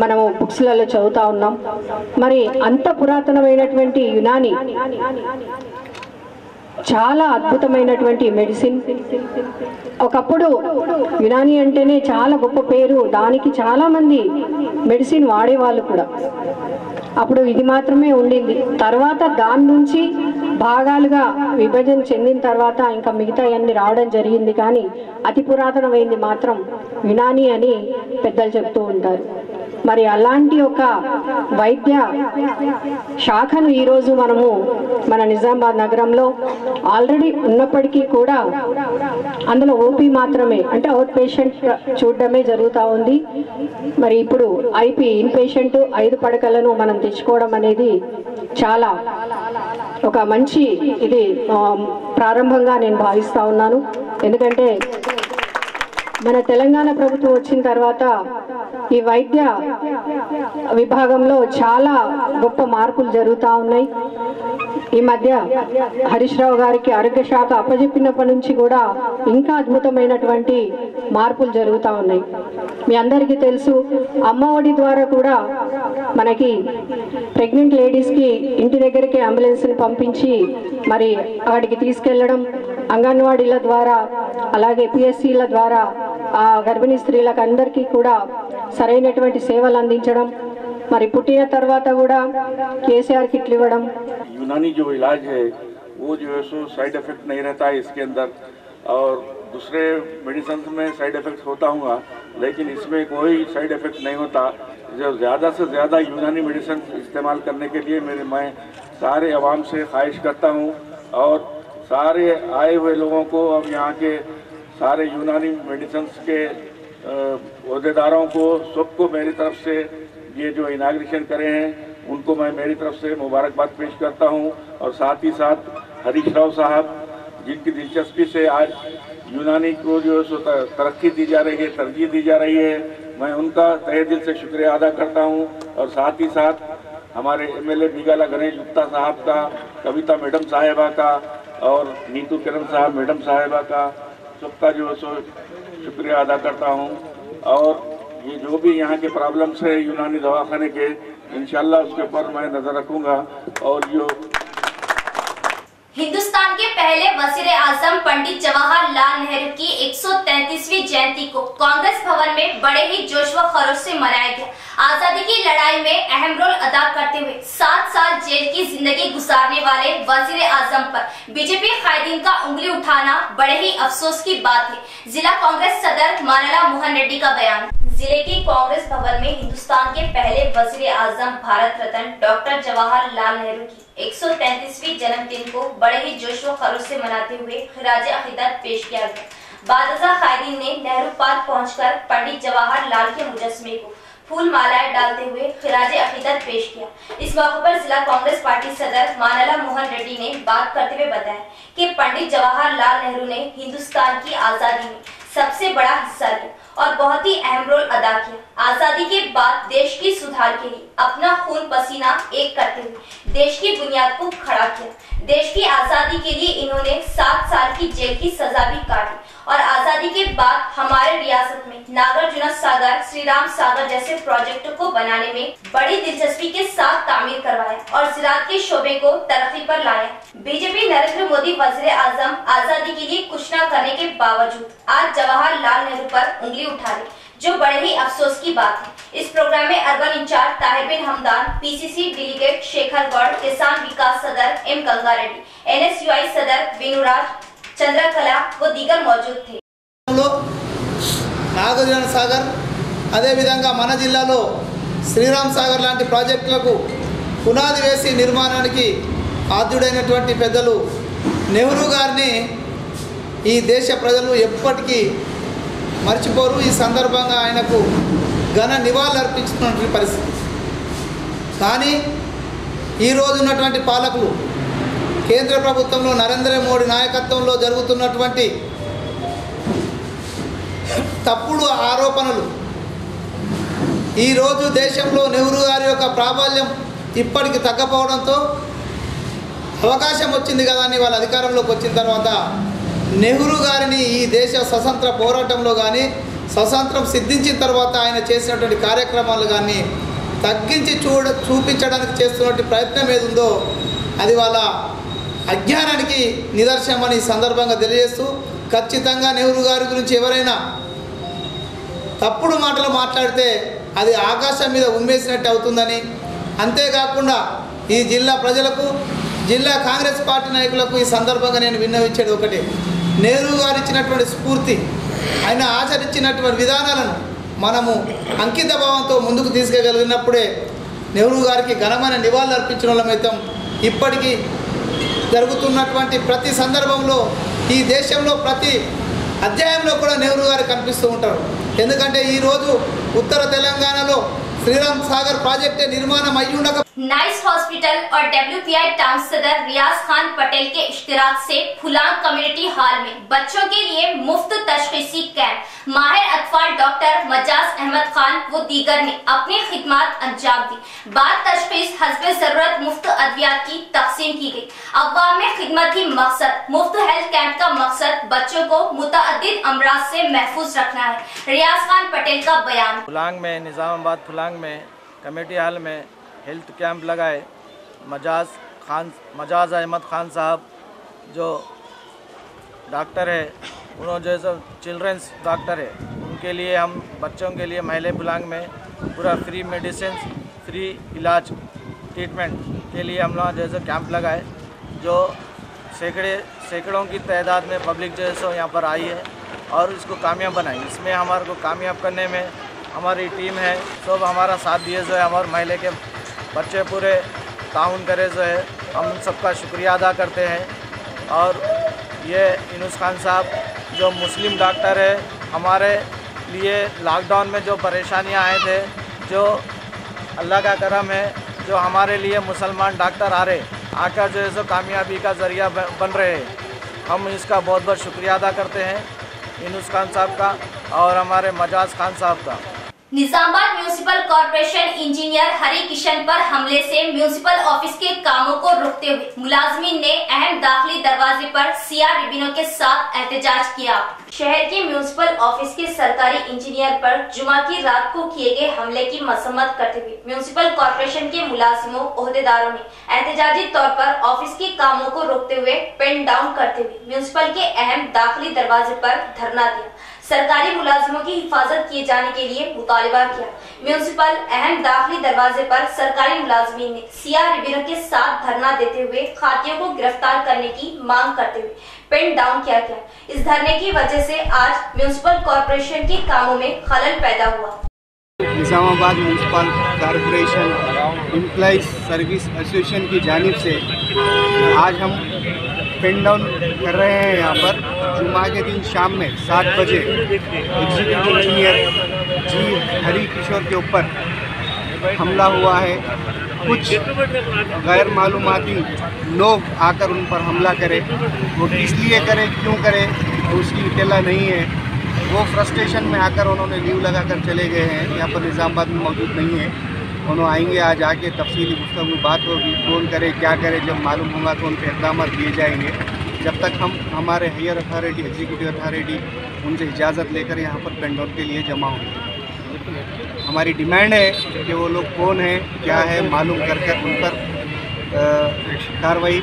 మనము బుక్స్లలో చదువుతా ఉన్నాం. మరి అంత పురాతనమైనటువంటి యునాని చాలా అద్భుతమైనటువంటి మెడిసిన్. ఒకప్పుడు యునాని అంటేనే చాలా గొప్ప పేరు, దానికి చాలామంది మెడిసిన్ వాడేవాళ్ళు కూడా. అప్పుడు ఇది మాత్రమే ఉండింది. తర్వాత దాని నుంచి భాగాలుగా విభజన చెందిన తర్వాత ఇంకా మిగతా అన్ని రావడం జరిగింది. కానీ అతి పురాతనమైంది మాత్రం యునాని అని పెద్దలు చెప్తూ ఉంటారు. మరి అలాంటి ఒక వైద్య శాఖను ఈరోజు మనము మన నిజామాబాద్ నగరంలో ఆల్రెడీ ఉన్నప్పటికీ కూడా అందులో ఓపీ మాత్రమే అంటే అవుట్ పేషెంట్ చూడడమే జరుగుతూ ఉంది. మరి ఇప్పుడు IP ఇన్ పేషెంట్ 5 పడకలను మనం తెచ్చుకోవడం అనేది చాలా ఒక మంచి ఇది ప్రారంభంగా నేను భావిస్తూ ఉన్నాను. ఎందుకంటే మన తెలంగాణ ప్రభుత్వం వచ్చిన తర్వాత ఈ వైద్య విభాగంలో చాలా గొప్ప మార్పులు జరుగుతూ ఉన్నాయి. ఈ మధ్య హరీష్ రావు గారికి ఆరోగ్య శాఖ అప్పజెప్పినప్పటి నుంచి కూడా ఇంకా అద్భుతమైనటువంటి మార్పులు జరుగుతూ ఉన్నాయి. మీ అందరికీ తెలుసు, అమ్మఒడి ద్వారా కూడా మనకి ప్రెగ్నెంట్ లేడీస్కి ఇంటి దగ్గరికి అంబులెన్స్ని పంపించి మరి వాటికి తీసుకెళ్లడం, అంగన్వాడీల ద్వారా అలాగే PSCల ద్వారా ఆ గర్భిణీ స్త్రీలకు అందరికీ కూడా సరైనటువంటి సేవలు అందించడం, మరి పుట్టిన తర్వాత కూడా KCR కిట్లు ఇవ్వడం. यूनानी जो इलाज है वो जो है सो साइड इफेक्ट नहीं रहता है इसके अंदर, और दूसरे मेडिसिन में साइड इफेक्ट होता होगा लेकिन इसमें कोई साइड इफेक्ट नहीं होता. जो ज़्यादा से ज़्यादा यूनानी मेडिसिन इस्तेमाल करने के लिए मैं सारे आवाम से ख्वाहिश करता हूँ और सारे आए हुए लोगों को, अब यहाँ के सारे यूनानी मेडिसिन के अहदेदारों को, सबको मेरी तरफ से ये जो इनाग्रेशन करे हैं उनको मैं मेरी तरफ से मुबारकबाद पेश करता हूं. और साथ ही साथ हरीश राव साहब जिनकी दिलचस्पी से आज यूनानी को जो तरक्की दी जा रही है, तरजीह दी जा रही है, मैं उनका तहे दिल से शुक्रिया अदा करता हूं. और साथ ही साथ हमारे MLA बिगाला गणेश गुप्ता साहब का, कविता मैडम साहिबा का और नीतू किरण साहब मैडम साहिबा का, सबका जो है सो शुक्रिया अदा करता हूं. और ये जो भी यहाँ के प्रॉब्लम्स है यूनानी दवाखाने के, इंशाल्लाह उसके ऊपर मैं नज़र रखूँगा और जो हिंदुस्तान के पहले वजीर आजम पंडित जवाहरलाल नेहरू की 133वीं जयंती को कांग्रेस भवन में बड़े ही जोश व खरोश से मनाया गया। आजादी की लड़ाई में अहम रोल अदा करते हुए 7 साल जेल की जिंदगी गुजारने वाले वजीर आजम पर बीजेपी कायदीन का उंगली उठाना बड़े ही अफसोस की बात है। जिला कांग्रेस सदर मानला मोहन रेड्डी का बयान। जिले के कांग्रेस भवन में हिंदुस्तान के पहले वजीर आजम भारत रत्न डॉक्टर जवाहरलाल नेहरू की 133वीं जन्मदिन को बड़े ही जोश व खरोश से मनाते हुए खिराज अकीदत पेश किया गया। बादशाह कायदीन ने नेहरू पार्क पहुंचकर पंडित जवाहरलाल के मुजस्समे को फूल मालाएं डालते हुए खिराज अकीदत पेश किया। इस मौके पर जिला कांग्रेस पार्टी सदर मानला मोहन रेड्डी ने बात करते हुए बताया कि पंडित जवाहरलाल नेहरू ने हिंदुस्तान की आजादी में सबसे बड़ा हिस्सा लिया और बहुत ही अहम रोल अदा किया। आजादी के बाद देश की सुधार के लिए अपना खून पसीना एक करते हुए देश की बुनियाद को खड़ा किया। देश की आजादी के लिए इन्होंने 7 साल की जेल की सजा भी काटी और आजादी के बाद हमारे रियासत में नागार्जुन सागर, श्री राम सागर जैसे प्रोजेक्टों को बनाने में बड़ी दिलचस्पी के साथ तामीर करवाया और ज़राअत के शोबे को तरक्की पर लाया। बीजेपी नरेंद्र मोदी वजीर आजम आजादी के लिए कुछ न करने के बावजूद आज जवाहरलाल नेहरू पर उंगली उठा रहे, जो बड़े ही अफसोस की बात है। इस प्रोग्राम में urban in charge Tahir bin Hamdan, PCC delegate Shekhar Gaur, किसान विकास सदर एम गंगा रेड्डी, एनएसयूआई सदर वेणुराज, चंद्रकला व दीगर मौजूद थे। నాగార్జున సాగర్ అదేవిధంగా మన జిల్లాలో శ్రీరామ్ సాగర్ లాంటి ప్రాజెక్టులకు పునాది వేసి నిర్మాణానికి ఆద్యుడైనటువంటి పెద్దలు నెహ్రూ గారిని ఈ దేశ ప్రజలు ఎప్పటికీ మర్చిపోరు। ఈ సందర్భంగా ఆయనకు ఘన నివాళులు అర్పించుతున్నటువంటి పరిస్థితి। కానీ ఈరోజు ఉన్నటువంటి పాలకులు కేంద్ర ప్రభుత్వంలో నరేంద్ర మోడీ నాయకత్వంలో జరుగుతున్నటువంటి తప్పుడు ఆరోపణలు ఈరోజు దేశంలో నెహ్రూ గారి యొక్క ప్రాబల్యం ఇప్పటికి తగ్గపోవడంతో అవకాశం వచ్చింది కదా అని వాళ్ళ అధికారంలోకి వచ్చిన తర్వాత నెహ్రూ గారిని ఈ దేశ స్వతంత్ర పోరాటంలో కానీ స్వతంత్రం సిద్ధించిన తర్వాత ఆయన చేసినటువంటి కార్యక్రమాలు కానీ తగ్గించి చూపించడానికి చేస్తున్నటువంటి ప్రయత్నం ఏదుందో అది వాళ్ళ అజ్ఞానానికి నిదర్శనమని ఈ సందర్భంగా తెలియజేస్తూ ఖచ్చితంగా నెహ్రూ గారి గురించి ఎవరైనా తప్పుడు మాటలు మాట్లాడితే అది ఆకాశం మీద ఉమ్మేసినట్టు అవుతుందని, అంతేకాకుండా ఈ జిల్లా ప్రజలకు జిల్లా కాంగ్రెస్ పార్టీ నాయకులకు ఈ సందర్భంగా నేను విన్నవించేది ఒకటి, నెహ్రూ గారు ఇచ్చినటువంటి స్ఫూర్తి, ఆయన ఆచరించినటువంటి విధానాలను మనము అంకిత భావంతో ముందుకు తీసుకెళ్ళగలిగినప్పుడే నెహ్రూ గారికి ఘనమైన నివాళులు అర్పించిన వాళ్ళమైతాం। ఇప్పటికీ జరుగుతున్నటువంటి ప్రతి సందర్భంలో ఈ దేశంలో ప్రతి అధ్యాయంలో కూడా నెహ్రూ గారు కనిపిస్తూ ఉంటారు। ఎందుకంటే ఈరోజు ఉత్తర తెలంగాణలో श्रीराम सागर प्रोजेक्ट निर्माण नाइस हॉस्पिटल और WPI टाउन सदर रियाज खान पटेल के इश्तिराक से फुलांग कम्युनिटी हॉल में बच्चों के लिए मुफ्त तशखीसी कैंप माहिर अतफाल डॉक्टर मजाज अहमद खान व दीगर ने अपनी खिदमत अंजाम दी। बाद तशखीस हस्बे जरूरत मुफ्त अद्वियात की तकसीम की गई। अवाम में खिदमत ही मकसद। मुफ्त हेल्थ कैंप का मकसद बच्चों को मुतअद्दिद अमराज से महफूज रखना है। रियाज खान पटेल का बयान। फुलांग में निजामाबाद फुलांग में कमेटी हॉल में हेल्थ कैंप लगाए। मजाज अहमद खान साहब जो डॉक्टर है, उन्होंने जैसे चिल्ड्रंस डॉक्टर है, उनके लिए हम बच्चों के लिए महले फुलांग में पूरा फ्री मेडिसिन, फ्री इलाज ट्रीटमेंट के लिए हम लोग जैसे कैंप लगाए, जो सैकड़ों की तादाद में पब्लिक जो है यहाँ पर आई है और इसको कामयाब बनाई। इसमें हमारे को कामयाब करने में हमारी टीम है, सब हमारा साथ दिए जो है, हमारे महल्ले के बच्चे पूरे ताउन करे जो है, हम उन सबका शुक्रिया अदा करते हैं। और ये इनुस खान साहब जो मुस्लिम डॉक्टर है, हमारे लिए लॉकडाउन में जो परेशानियां आए थे, जो अल्लाह का करम है, जो हमारे लिए मुसलमान डॉक्टर आ रहे आकर जो है सो कामयाबी का ज़रिया बन रहे हैं, हम इसका बहुत बहुत शुक्रिया अदा करते हैं इनुस खान साहब का और हमारे मजाज खान साहब का। Nizamabad municipal corporation engineer Hari Kishan पर हमले से म्यूनिसिपल ऑफिस के कामों को रोकते हुए मुलाजमीन ने अहम दाखिली दरवाजे पर सियाह रिबनों के साथ एहतजाज किया। शहर के म्यूनिसिपल ऑफिस के सरकारी इंजीनियर पर जुमा की रात को किए गए हमले की मसम्मत करते हुए म्यूनिसिपल कॉर्पोरेशन के मुलाजिमों ओहदेदारों ने एहतजाजी तौर पर ऑफिस के कामों को रोकते हुए पेन डाउन करते हुए म्यूनिसिपल के अहम दाखिली दरवाजे पर धरना दिया। सरकारी मुलाजिमों की हिफाजत किए जाने के लिए मुतालिबा किया। म्यूनिसिपल अहम दाखिली दरवाजे पर सरकारी मुलाजिमीन ने सियाह रिबनों के साथ धरना देते हुए खातियों को गिरफ्तार करने की मांग करते हुए पेन डाउन किया गया। इस धरने की वजह से आज म्यूनिसिपल कॉर्पोरेशन के कामों में खलल पैदा हुआ। Nizamabad municipal corporation employees service association की जानिब से आज हम पेन डाउन कर रहे हैं। यहाँ पर जुमा के दिन शाम में 7 बजे एग्जीक्यूटिव इंजीनियर जी हरि किशोर के ऊपर हमला हुआ है। कुछ गैर मालूमाती लोग आकर उन पर हमला करें, वो किस लिए करें, क्यों करें, तो उसकी इत्तला नहीं है। वो फ्रस्ट्रेशन में आकर उन्होंने लीव लगाकर चले गए हैं। यहाँ पर निजामाबाद में मौजूद नहीं है। उन्होंने आएंगे, आज आके तफसीली गुफ्तगू बात होगी, कौन करे क्या करे, जब मालूम होगा तो उन पर इक़दाम किए जाएंगे। जब तक हम हमारे हायर अथॉरिटी एग्जीक्यूटिव अथॉरिटी उनसे इजाज़त लेकर यहाँ पर पेन डाउन के लिए जमा होंगे। हमारी डिमांड है कि वो लोग कौन हैं, क्या है, मालूम कर उन पर कार्रवाई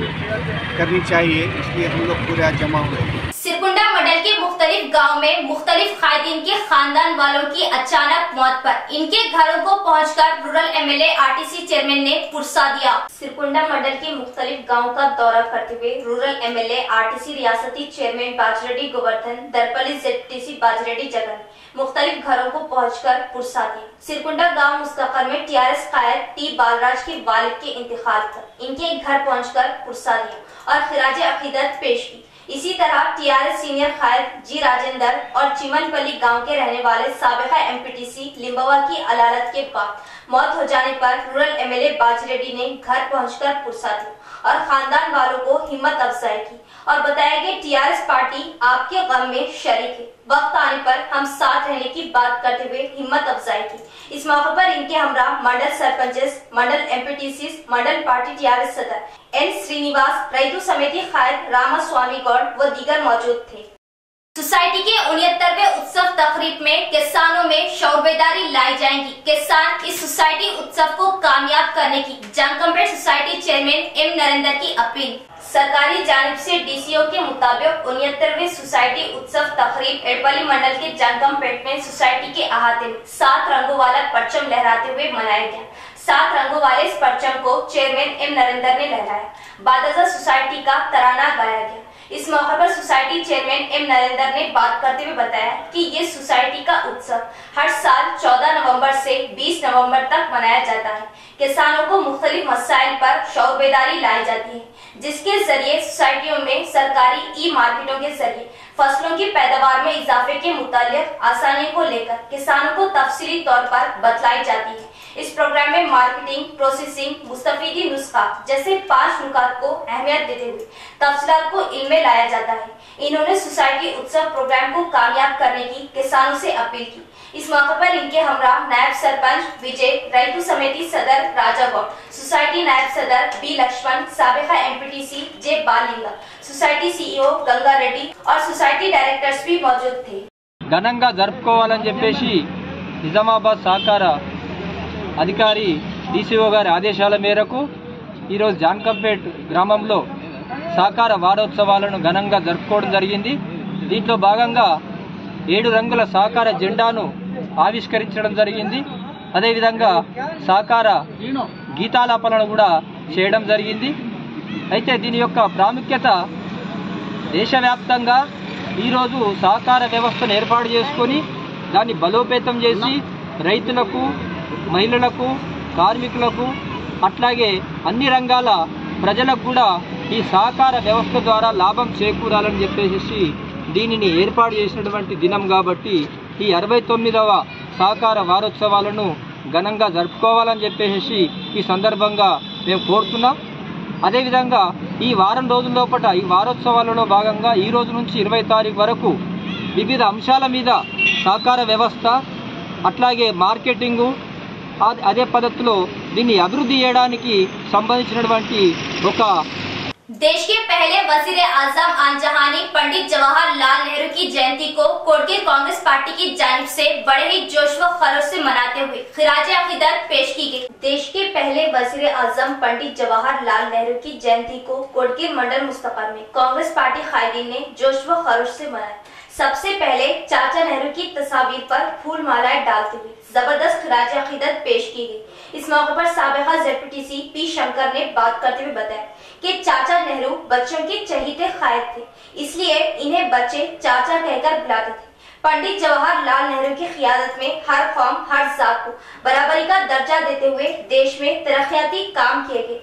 करनी चाहिए। इसलिए हम लोग पूरे आज जमा हुए। सिरकुंडा मंडल के मुख्तलिफ गाँव में मुख्तलिफ कायदीन के खानदान वालों की अचानक मौत पर इनके घरों को पहुंचकर रूरल एमएलए आरटीसी चेयरमैन ने पुरसा दिया। सिरकुंडा मंडल के मुख्तलिफ गाँव का दौरा करते हुए रूरल एमएलए आरटीसी रियासती चेयरमैन बाजरेड्डी गोवर्धन दरपल्ली जेडटीसी बाजरेड्डी जगन मुख्तलिफ घरों को पहुंचकर पुरसा दिया। सिरकुंडा गाँव मुस्तकर में टीआरएस कायद टी बालराज के वालिद के इंतकाल पर इनके घर पहुंचकर पुरसा दिया और खिराज अकीदत पेश की। इसी तरह टीआरएस सीनियर कायद जी राजेंद्र और चिमनपल्ली गांव के रहने वाले साबिका एमपीटीसी लिम्बावा की अदालत के बाद मौत हो जाने पर रूरल एमएलए बाजरेड्डी ने घर पहुंचकर पुरसा दी और खानदान वालों को हिम्मत अफजाई की और बताया कि टीआरएस पार्टी आपके गम में शरीक है। वक्त आने पर हम साथ रहने की बात करते हुए हिम्मत अफजाई की। इस मौके पर इनके हमरा मंडल सरपंचेस, मंडल एमपीटीसी, मंडल पार्टी टीआरएस सदर एन श्रीनिवास, रैतु समिति कायद रामास्वामी गौड़ व दीगर मौजूद थे। सोसाइटी के 69वें उत्सव तकरीब में किसानों में शऊर बेदारी लाई जाएगी। किसान इस सोसाइटी उत्सव को कामयाब करने की जंगमपेट सोसाइटी चेयरमैन एम नरेंद्र की अपील। सरकारी जानिब से डीसीओ के मुताबिक 69वें सोसाइटी उत्सव तकरीब एड़पल्ली मंडल के जंगमपेट में सोसाइटी के अहाते में 7 रंगों वाला परचम लहराते हुए मनाया गया। 7 रंगों वाले इस परचम को चेयरमैन एम नरेंद्र ने लहराया। बादजा सोसाइटी का तराना गाया गया। इस मौके पर सोसाइटी चेयरमैन एम नरेंद्र ने बात करते हुए बताया कि ये सोसाइटी का उत्सव हर साल 14 नवंबर से 20 नवंबर तक मनाया जाता है। किसानों को मुख्तलिफ मसाइल पर शऊर बेदारी लाई जाती है, जिसके जरिए सोसाइटियों में सरकारी ई मार्केटों के जरिए फसलों की पैदावार में इजाफे के मुतालिक आसानियों को लेकर किसानों को तफसीली तौर पर बतलाई जाती है। इस प्रोग्राम में मार्केटिंग, प्रोसेसिंग, मुस्तफीदी नुस्खा जैसे 5 नुकात को अहमियत देते हुए तफसीलात को इल्म में लाया जाता है। इन्होंने सोसाइटी उत्सव प्रोग्राम को कामयाब करने की किसानों से अपील की। इस मौके पर इनके हमरा नायब सरपंच विजय, रैतु समिति सदर राजा गौड़, सोसाइटी नायब सदर बी लक्ष्मण, साबिका एमपीटीसी जे बालिंगा, सोसाइटी सीईओ गंगा रेड्डी और सोसाइटी डायरेक्टर्स भी मौजूद थे। ఘనంగా జరుపుకోవాలని చెప్పేసి నిజామాబాద్ సహకార అధికారి డీసీఓ గారి ఆదేశాల మేరకు ఈరోజు జాన్కంపేట్ గ్రామంలో సహకార వారోత్సవాలను ఘనంగా జరుపుకోవడం జరిగింది। దీంట్లో భాగంగా 7 రంగుల సహకార జెండాను ఆవిష్కరించడం జరిగింది। అదేవిధంగా సహకార గీతాలాపనను కూడా చేయడం జరిగింది। అయితే దీని యొక్క ప్రాముఖ్యత దేశవ్యాప్తంగా ఈరోజు సహకార వ్యవస్థను ఏర్పాటు చేసుకొని దాన్ని బలోపేతం చేసి రైతులకు, మహిళలకు, కార్మికులకు అట్లాగే అన్ని రంగాల ప్రజలకు కూడా ఈ సహకార వ్యవస్థ ద్వారా లాభం చేకూరాలని చెప్పేసి దీనిని ఏర్పాటు చేసినటువంటి దినం కాబట్టి ఈ 69వ సహకార వారోత్సవాలను ఘనంగా జరుపుకోవాలని చెప్పేసి ఈ సందర్భంగా మేము కోరుతున్నాం। అదేవిధంగా ఈ వారం రోజుల లోపల ఈ వారోత్సవాలలో భాగంగా ఈ రోజు నుంచి 20 తారీఖు వరకు వివిధ అంశాల మీద సహకార వ్యవస్థ, అట్లాగే మార్కెటింగు అదే పద్ధతిలో దీన్ని అభివృద్ధి చేయడానికి సంబంధించినటువంటి ఒక देश के पहले वजीर आजम आनजहानी पंडित जवाहरलाल नेहरू की जयंती को कोटगीर कांग्रेस पार्टी की जानिब से बड़े ही जोश व खरोश से मनाते हुए खिराज अकीदत पेश की गई। देश के पहले वजीर आजम पंडित जवाहरलाल नेहरू की जयंती को कोटगीर मंडल मुस्तफर में कांग्रेस पार्टी कायदीन ने जोश व खरोश से मनाया। सबसे पहले चाचा नेहरू की तस्वीर पर फूल मालाएं डालते हुए जबरदस्त खिराज अकीदत पेश की गई। इस मौके पर साबिका जेडपीटीसी पी शंकर ने बात करते हुए बताया कि चाचा नेहरू बच्चों के चहीते कायद थे, इसलिए इन्हें बच्चे चाचा कहकर बुलाते थे। पंडित जवाहरलाल नेहरू की क़ियादत में हर कौम हर जात को बराबरी का दर्जा देते हुए देश में तरक्याती काम किए गए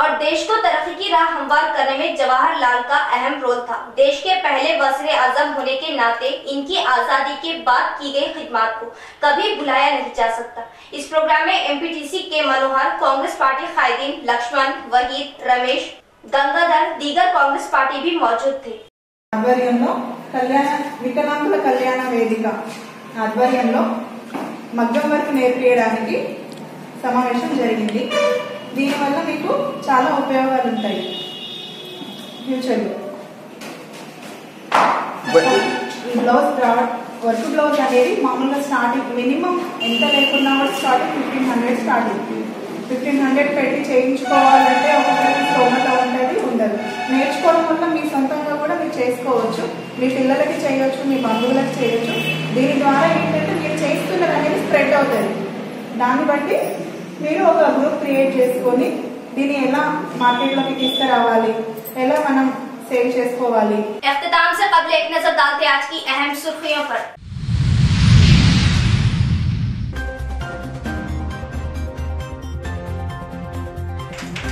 और देश को तरक्की की राह हमवार करने में जवाहरलाल का अहम रोल था। देश के पहले वज़ीर आज़म होने के नाते इनकी आजादी के बाद की गई खिदमत को कभी भुलाया नहीं जा सकता। इस प्रोग्राम में एमपीटीसी के मनोहर, कांग्रेस पार्टी कायदीन लक्ष्मण, वहीद, रमेश, गंगाधर, दीगर कांग्रेस पार्टी भी मौजूद थे। ఆధ్వర్యంలో వికలాంగుల కళ్యాణ వేదిక ఆధ్వర్యంలో మగ్గం వర్క్ నేర్పించడానికి సమావేశం జరిగింది। దీనివల్ల మీకు చాలా ఉపయోగాలు ఉంటాయి ఫ్యూచర్లో। ఈ బ్లౌజ్ వర్క్ బ్లౌజ్ అనేది మామూలుగా స్టార్టింగ్ మినిమం ఎంత లేకున్నా కూడా స్టార్టింగ్ 1500 స్టార్టింగ్ 1500 పెట్టి చేయించుకోవాలంటే ఒకరికి స్తోమత ఉంటుంది ఉండదు। నేర్చుకోవడం వల్ల మీ సొంతంగా కూడా మీరు చేసుకోవచ్చు, మీ పిల్లలకి చేయొచ్చు, మీ బంధువులకు చేయొచ్చు। దీని ద్వారా ఏంటంటే మీరు చేస్తున్నది అనేది స్ప్రెడ్ అవుతుంది। దాన్ని బట్టి మీరు ఒక గ్రూప్ క్రియేట్ చేసుకొని దీన్ని ఎలా మార్కెట్లోకి తీసుకురావాలి, ఎలా మనం సేవ్ చేసుకోవాలి। इख्तिताम से कबल एक नजर डालते आज की अहम सुर्खियों पर।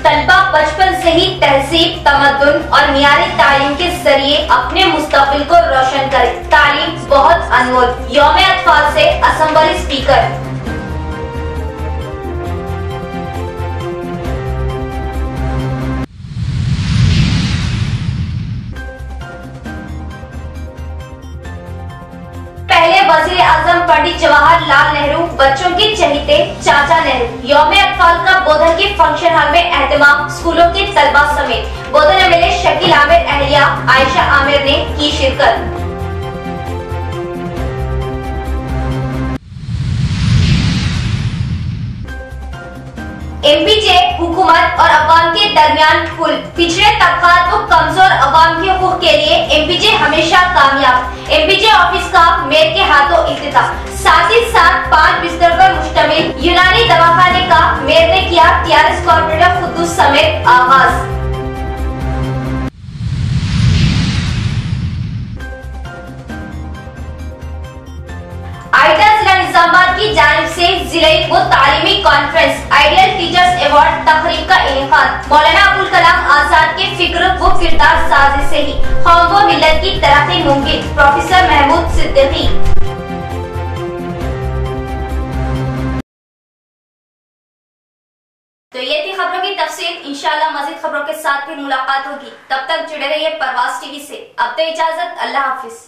तलबा बचपन से ही तहजीब, तमद्दुन और मियारी तालीम के जरिए अपने मुस्तकबिल को रोशन करें। तालीम बहुत अनमोल। यौम अतफाल से असेंबली स्पीकर। पहले वजीर आजम पंडित जवाहरलाल नेहरू, बच्चों के चहीते चाचा नेहरू। यौम अतफाल का बोधन के फंक्शन हॉल में एहतमाम। स्कूलों के तलबा समेत बोधन एमएलए शकील आमिर, अहलिया आयशा आमिर ने की शिरकत। एमपीजे हुकूमत और अवाम के दरमियान पुल। पिछड़े तबकात व कमजोर अवाम के हुकूक के लिए एमपीजे हमेशा कामयाब। एमपीजे ऑफिस का मेयर के हाथों इफ्तिताह। साथ ही साथ 5 बिस्तर पर मुश्तमिल यूनानी दवाखाने का मेयर ने किया टीआरएस कॉर्पोरेटर खुद्दूस समेत आगाज। आइडियल जिला निजामाबाद की जानिब से जिले व तालीमी कॉन्फ्रेंस आइडियल टीचर्स अवार्ड तकरीब का इनेकाद। मौलाना अबुल कलाम आजाद के फिक्र व किरदार साजी से ही कौम व मिल्लत की तरक्की मुमकिन। प्रोफेसर महमूद सिद्दीकी। तो ये थी खबरों की तफसील। इंशाल्लाह मजीद खबरों के साथ फिर मुलाकात होगी। तब तक जुड़े रहिए परवाज़ टीवी से। अब तो इजाजत, अल्लाह हाफिज।